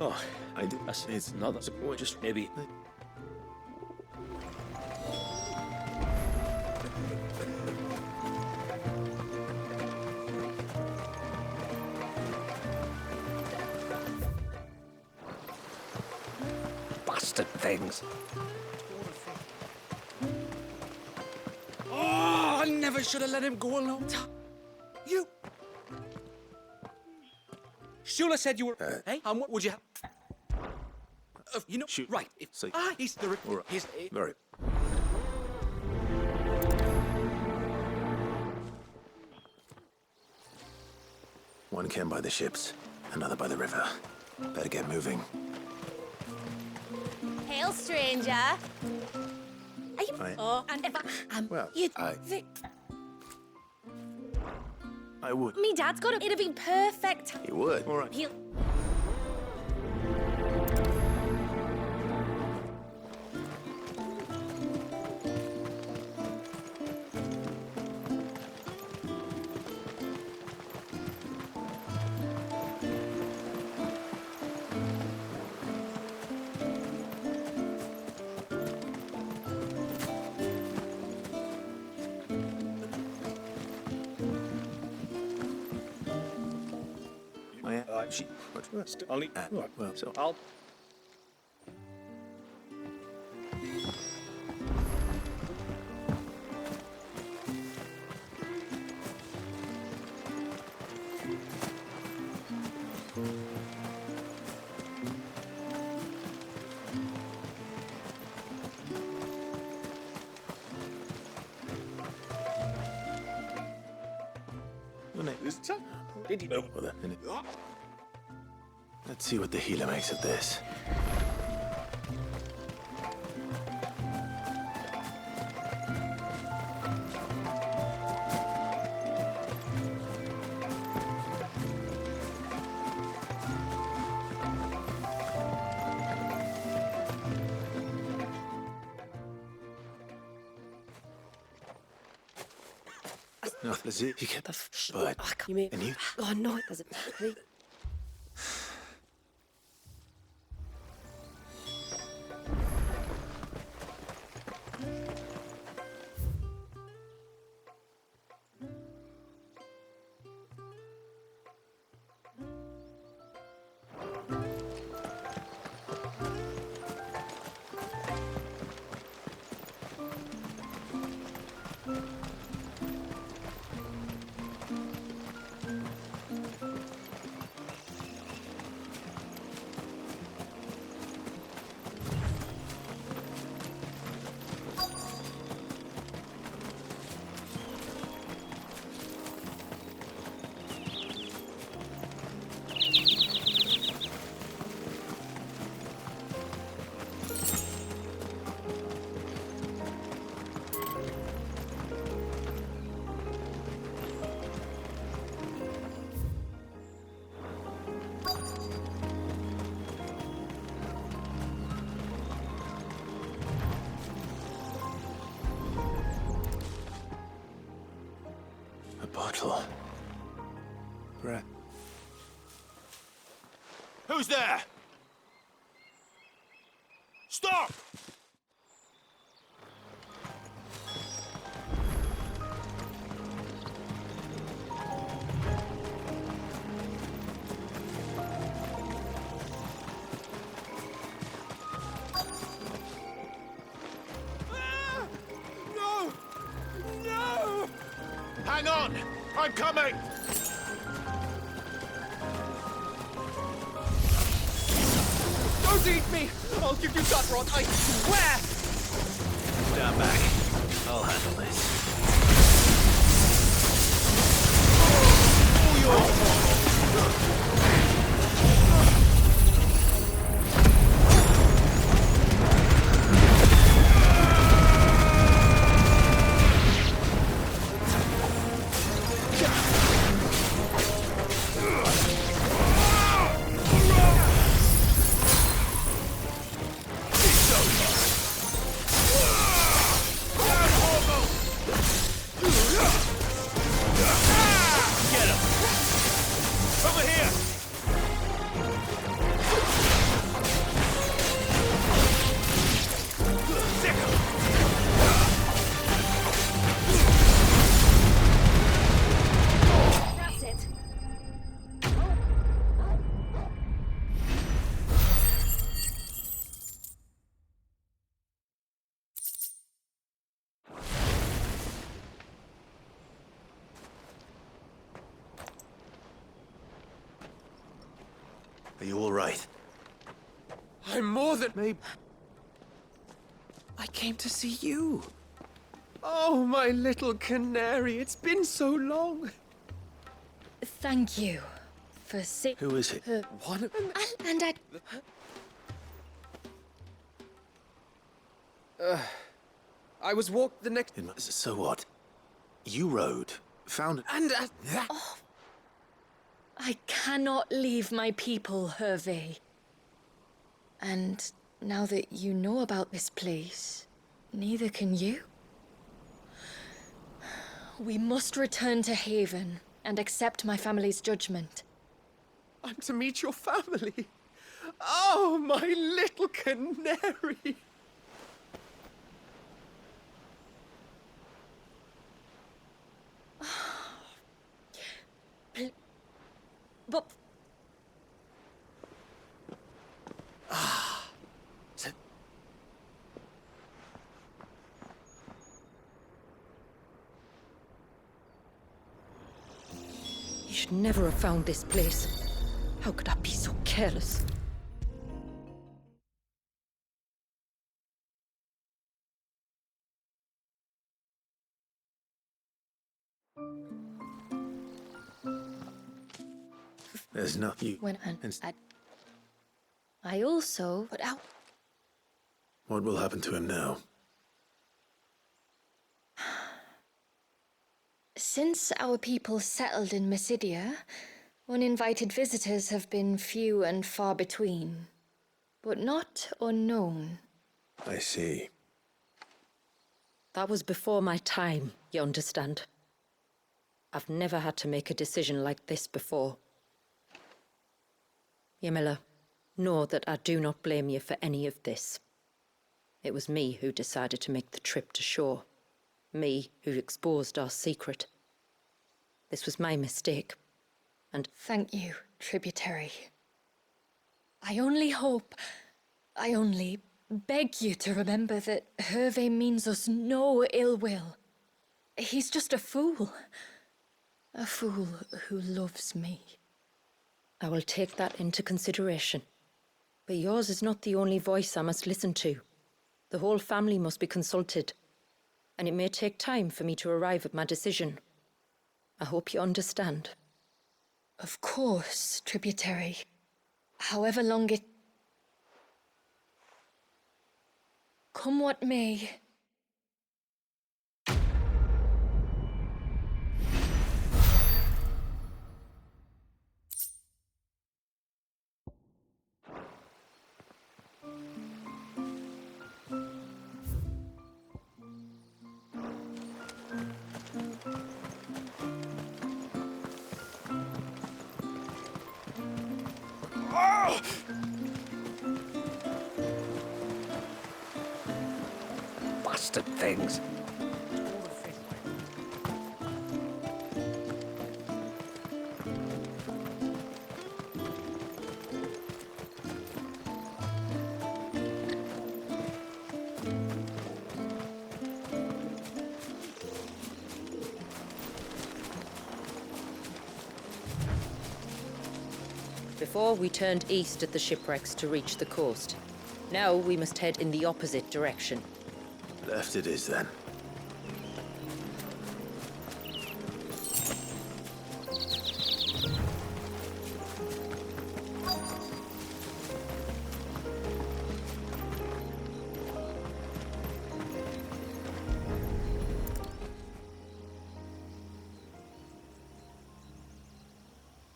Oh, I did. It's another. Just maybe. Bastard things. Oh, I never should have let him go alone. You. Shula said you were. Hey, what would you have? You know, shoot. Right. He's the. Right. He's. Very. One came by the ships, another by the river. Better get moving. Hail, stranger. Are you? I- And if Well, you I- think I would. me dad's got it? It'd be perfect. You would. All right. He'll. Oh, yeah. She. Only. Well, So I'll. Did you know? Hold on a minute. Let's see what the healer makes of this. No, that's it. You get the but You mean? and you. Oh no, it doesn't. A bottle. Right. Who's there? Stop! No! No! Hang on! I'm coming! Don't eat me! I'll give you gut rot, I swear! Stand back. I'll handle this. Over here! Are you all right? I'm more than... Maybe. I came to see you. Oh, my little canary, it's been so long. Thank you for Who is it? One of them? And I... I was walked the next... So what? You rode, found... And that... Oh. I cannot leave my people, Hervé. And now that you know about this place, neither can you. We must return to Haven and accept my family's judgment. I'm to meet your family. Oh, my little canary. But... You should never have found this place. How could I be so careless? There's no... You... When I also put out... What will happen to him now? Since our people settled in Mysidia, uninvited visitors have been few and far between, but not unknown. I see. That was before my time, you understand. I've never had to make a decision like this before. Yamila, know that I do not blame you for any of this. It was me who decided to make the trip to shore. Me who exposed our secret. This was my mistake, and... Thank you, tributary. I only beg you to remember that Hervé means us no ill will. He's just a fool. A fool who loves me. I will take that into consideration. But yours is not the only voice I must listen to. The whole family must be consulted. And it may take time for me to arrive at my decision. I hope you understand. Of course, tributary. However long it... Come what may. Bastard things. Before, we turned east at the shipwrecks to reach the coast. Now we must head in the opposite direction. Left it is, then.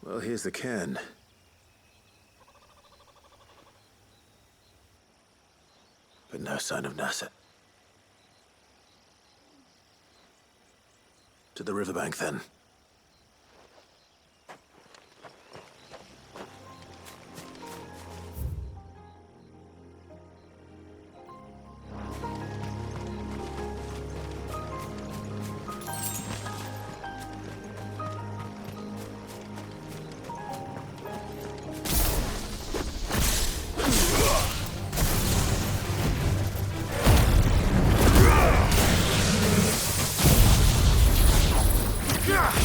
Well, here's the cairn. But no sign of Nasset. To the riverbank, then. Gah!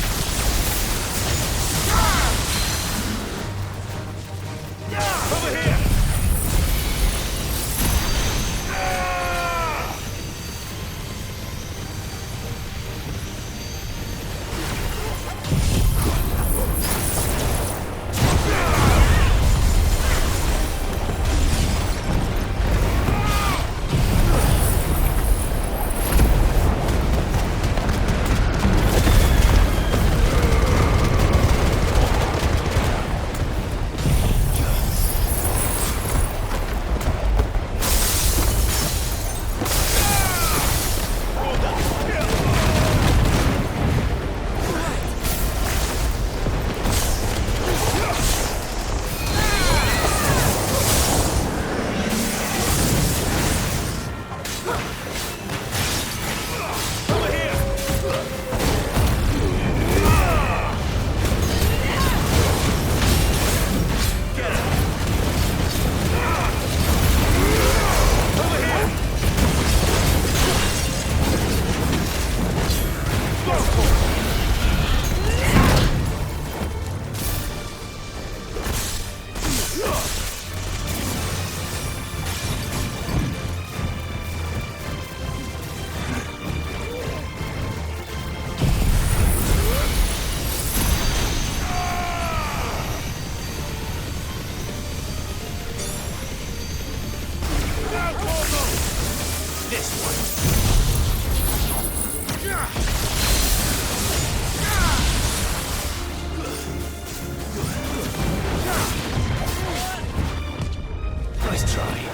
Nice try.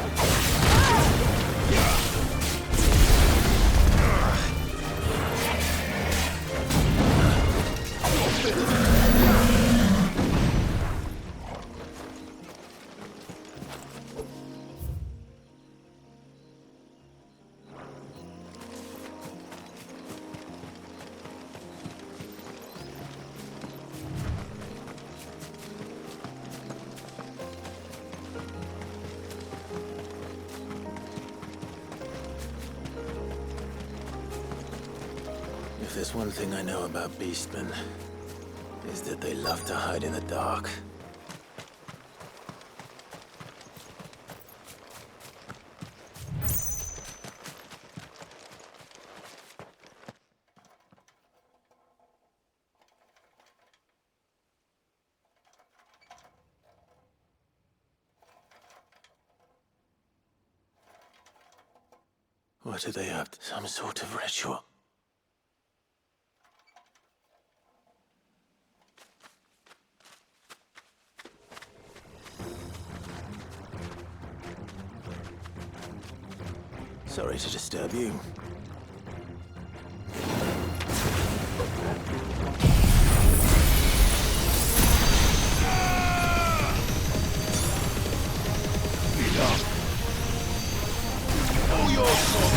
If there's one thing I know about beastmen, is that they love to hide in the dark. What are they up to? Some sort of ritual? Sorry to disturb you. All yours, son.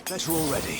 Guess we're all ready.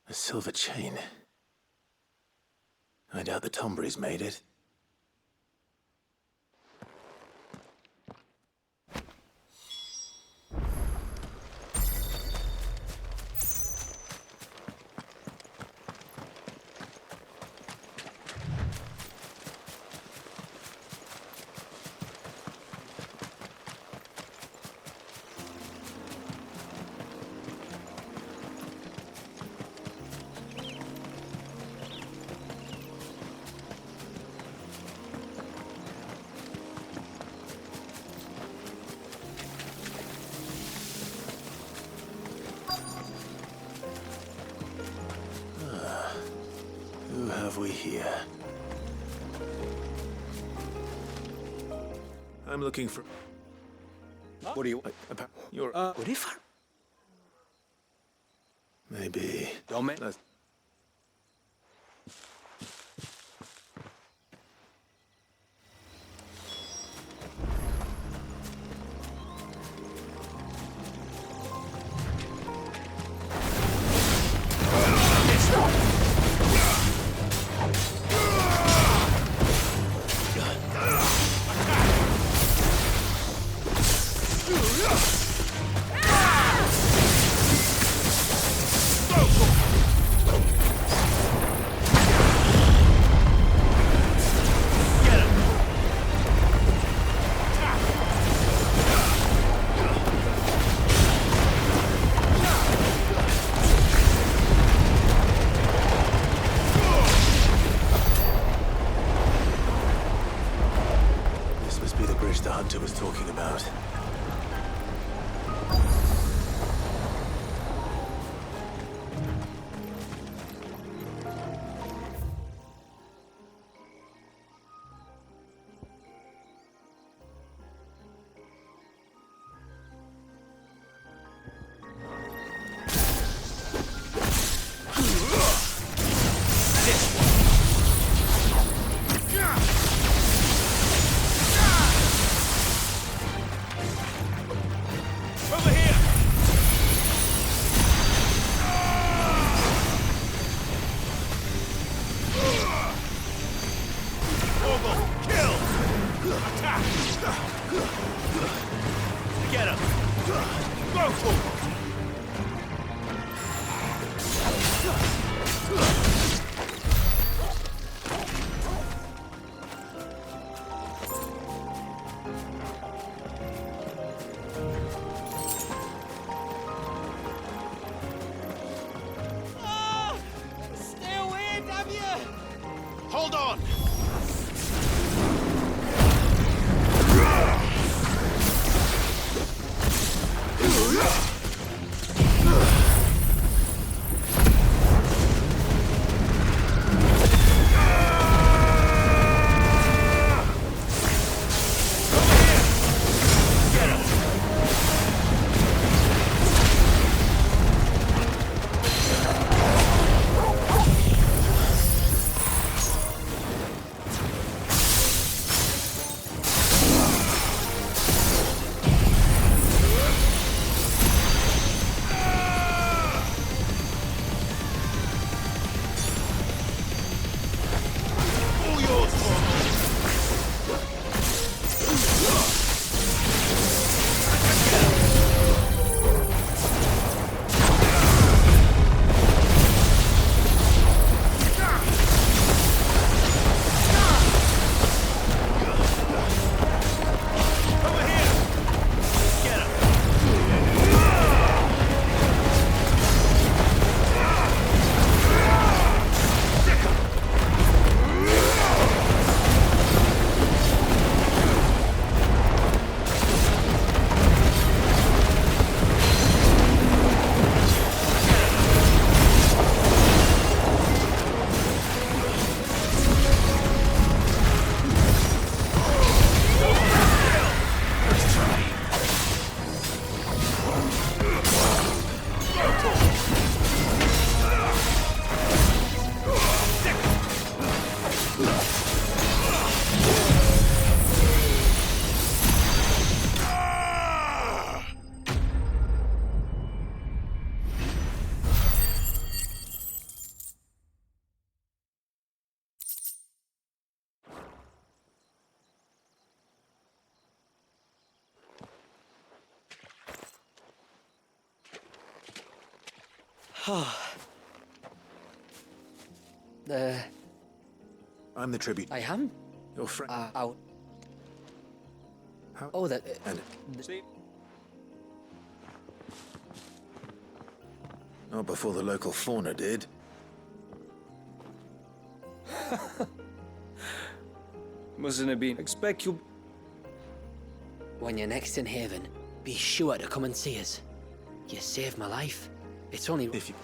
A silver chain. I doubt the Tombries made it. have we here? I'm looking for... What do you... You're... What if... Maybe... Don't make... The hunter was talking about. Hold on! I'm the tribute. I am? Your friend. Out. How? Oh, that... And Steve? not before the local fauna did. Mustn't have been. Expect you... When you're next in Haven, be sure to come and see us. You saved my life. It's only... If you...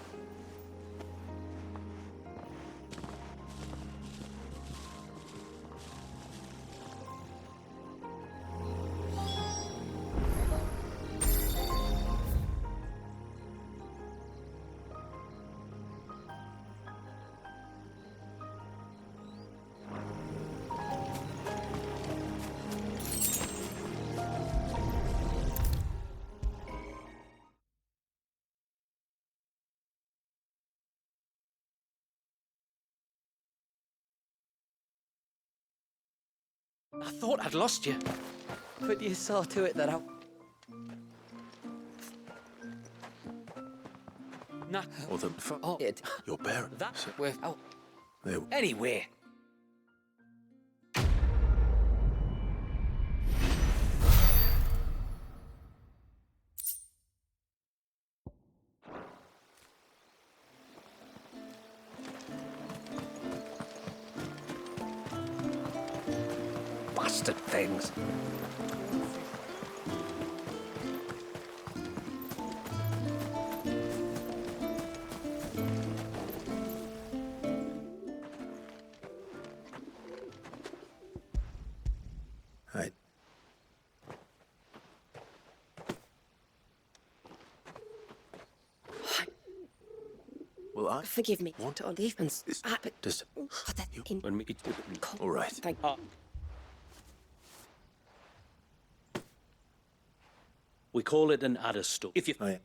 I thought I'd lost you. But you saw to it that I... Nah. Or the... Oh, it. Your parents. That's where... Oh. They... Anyway. Bastard things. Right. Well, I... Forgive me. Want to leave and... but... Just... Put that in... When we... All right. Thank We call it an adder stone. If you... Oh, yeah.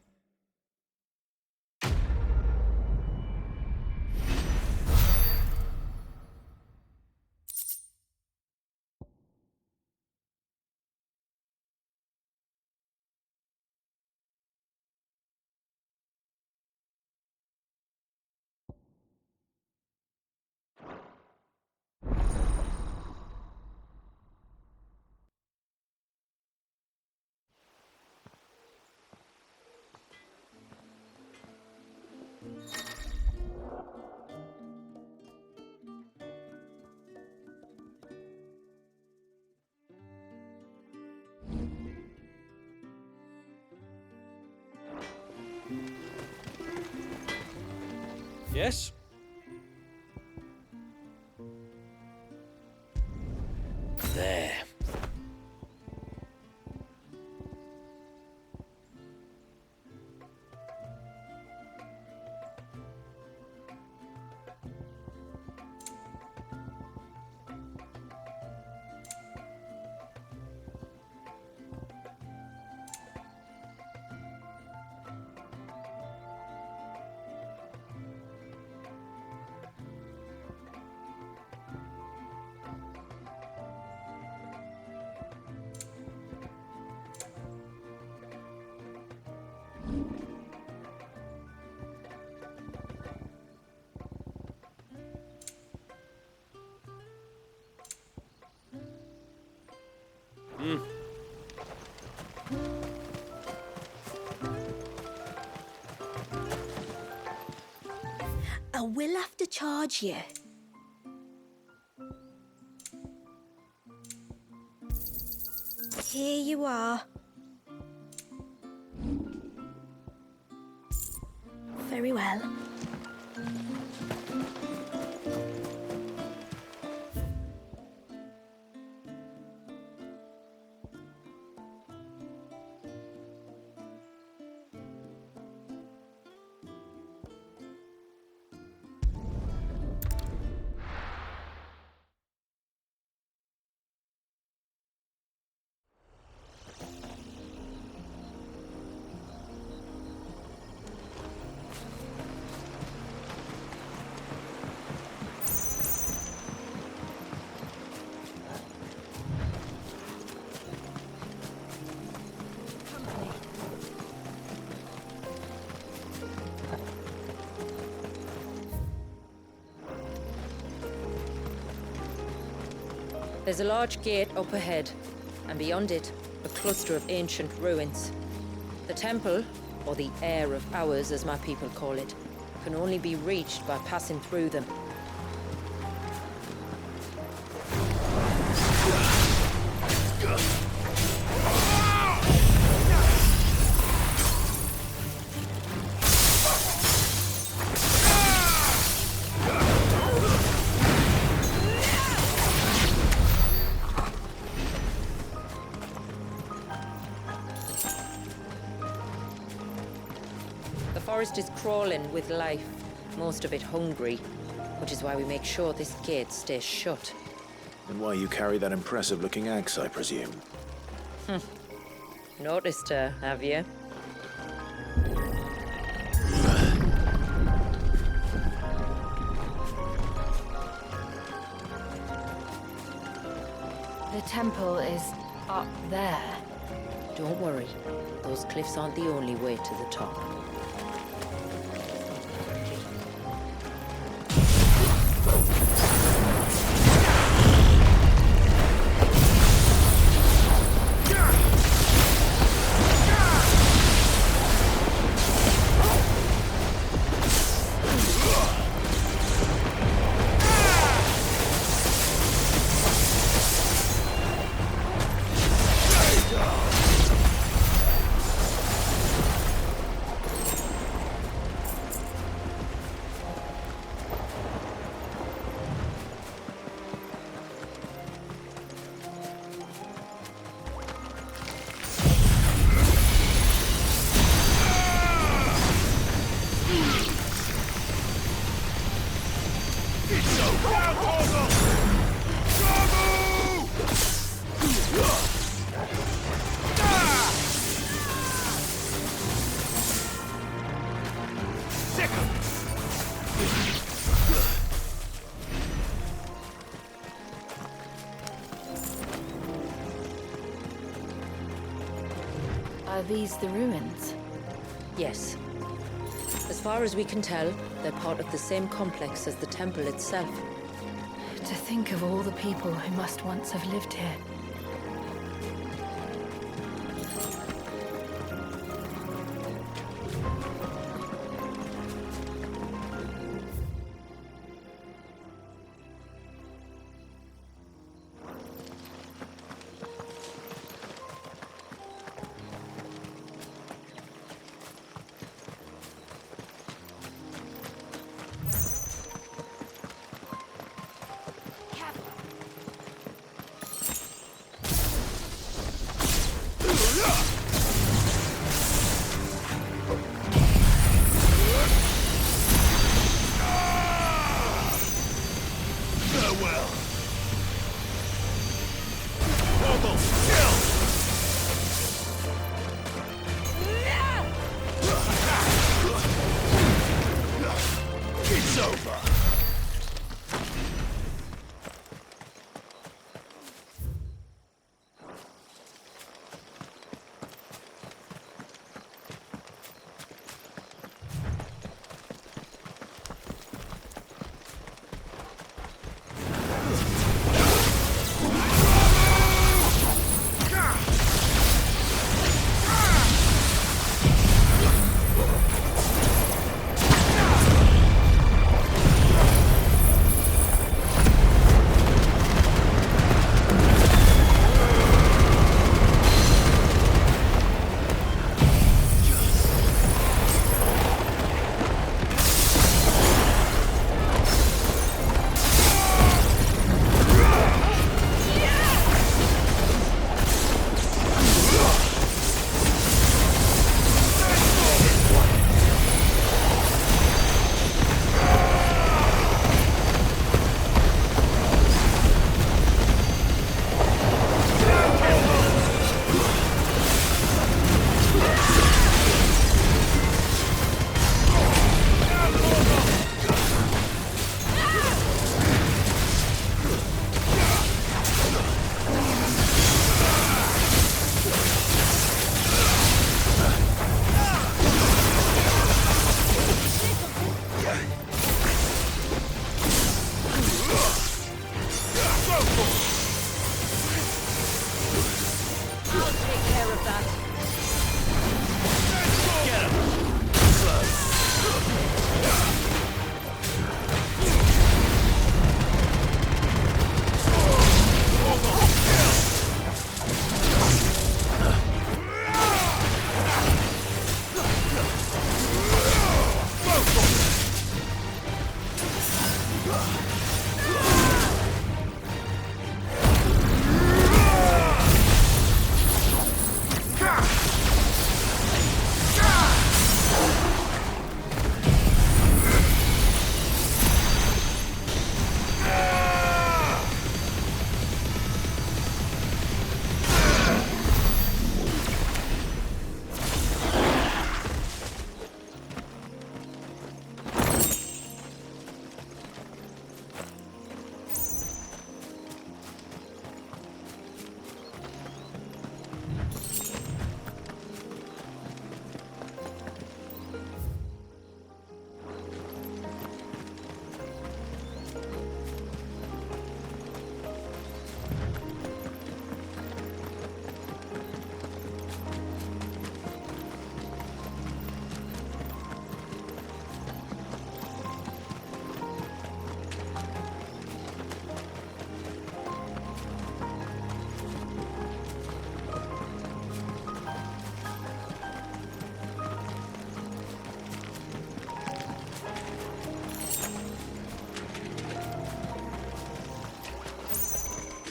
Yes? There. I will have to charge you. Here you are. Very well. There's a large gate up ahead, and beyond it, a cluster of ancient ruins. The temple, or the Heir of Hours as my people call it, can only be reached by passing through them. The forest is crawling with life, most of it hungry, which is why we make sure this gate stays shut. And why you carry that impressive-looking axe, I presume? Noticed her, have you? The temple is up there. Don't worry. Those cliffs aren't the only way to the top. Are these the ruins? Yes. As far as we can tell, they're part of the same complex as the temple itself. To think of all the people who must once have lived here.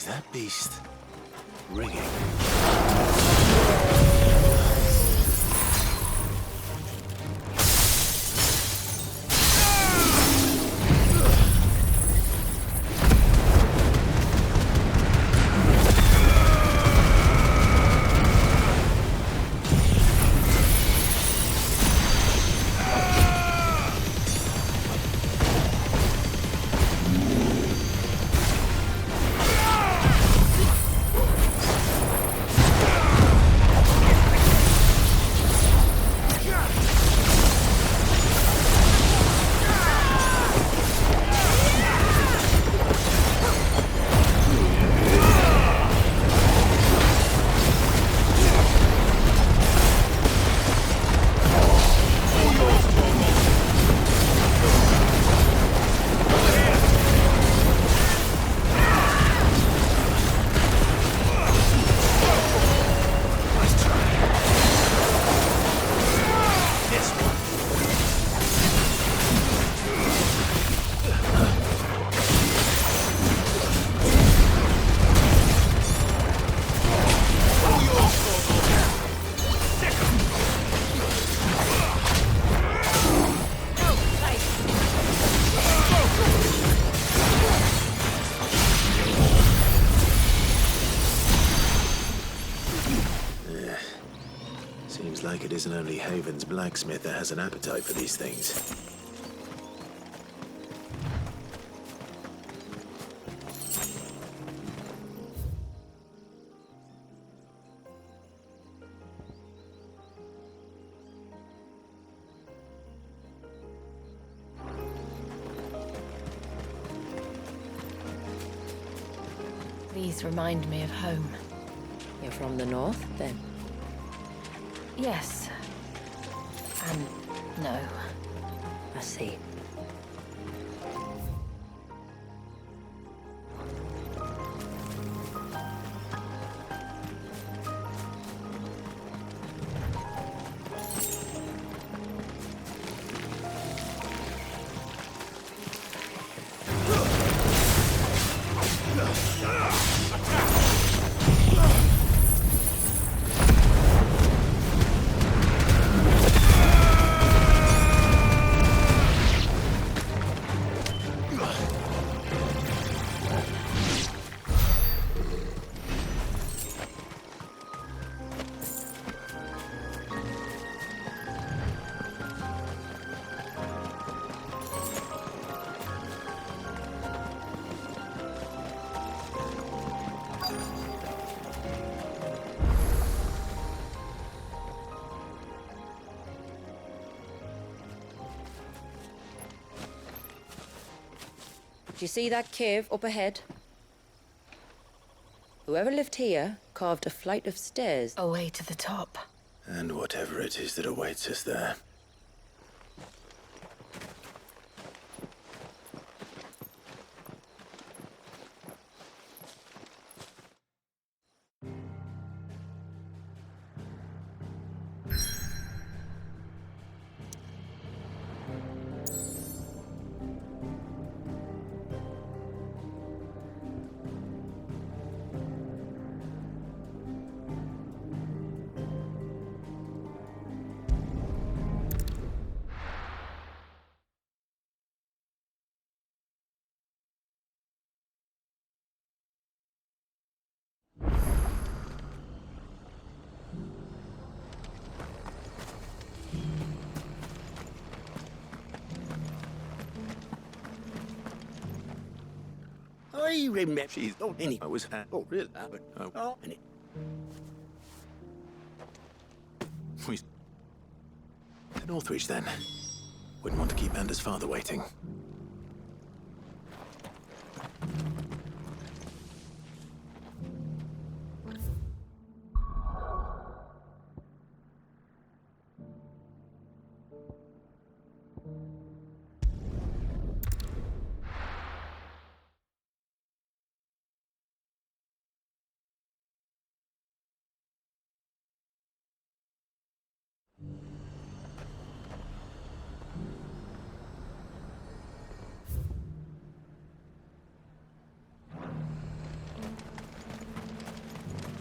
Is that beast ringing? It isn't only Haven's blacksmith that has an appetite for these things. These remind me of home. You're from the north, then? Yes. And no. I see. Do you see that cave up ahead? Whoever lived here carved a flight of stairs away to the top. And whatever it is that awaits us there. I remember she's not any. I was oh really, but oh, and it. We to Northreach then. Wouldn't want to keep Anders' father waiting.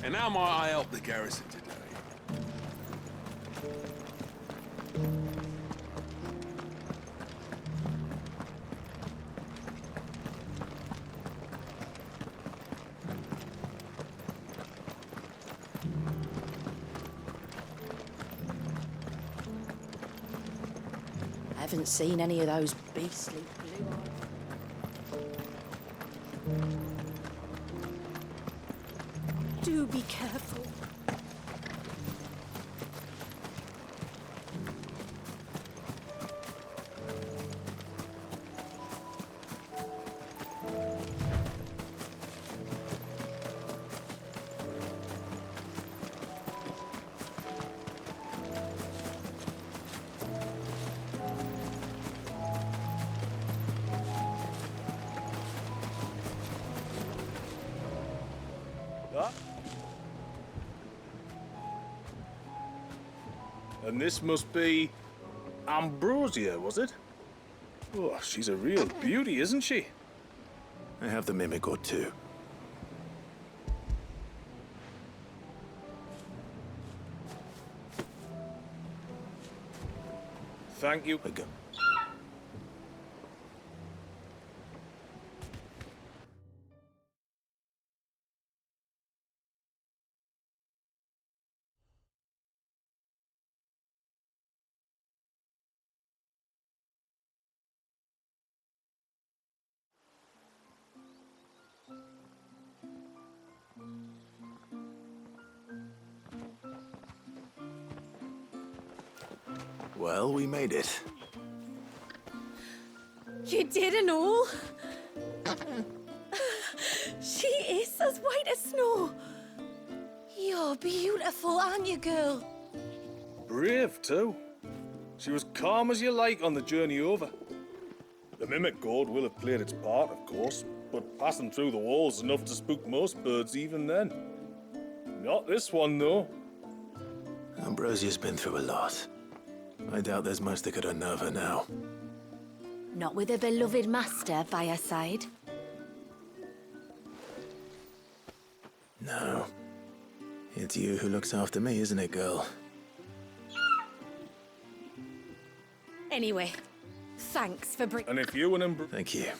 And how might I help the garrison today? I haven't seen any of those beastly blue eyes. Do be careful. And this must be Ambrosia, was it? Oh, she's a real beauty, isn't she? I have the mimic or two. Thank you. Well, we made it. You did and all? She is as white as snow. You're beautiful, aren't you, girl? Brave, too. She was calm as you like on the journey over. The mimic gourd will have played its part, of course, but passing through the walls is enough to spook most birds even then. Not this one, though. Ambrosia's been through a lot. I doubt there's much that could unnerve her now. Not with a beloved master by her side. No. It's you who looks after me, isn't it, girl? Anyway, thanks for bringing... And if you and Thank you.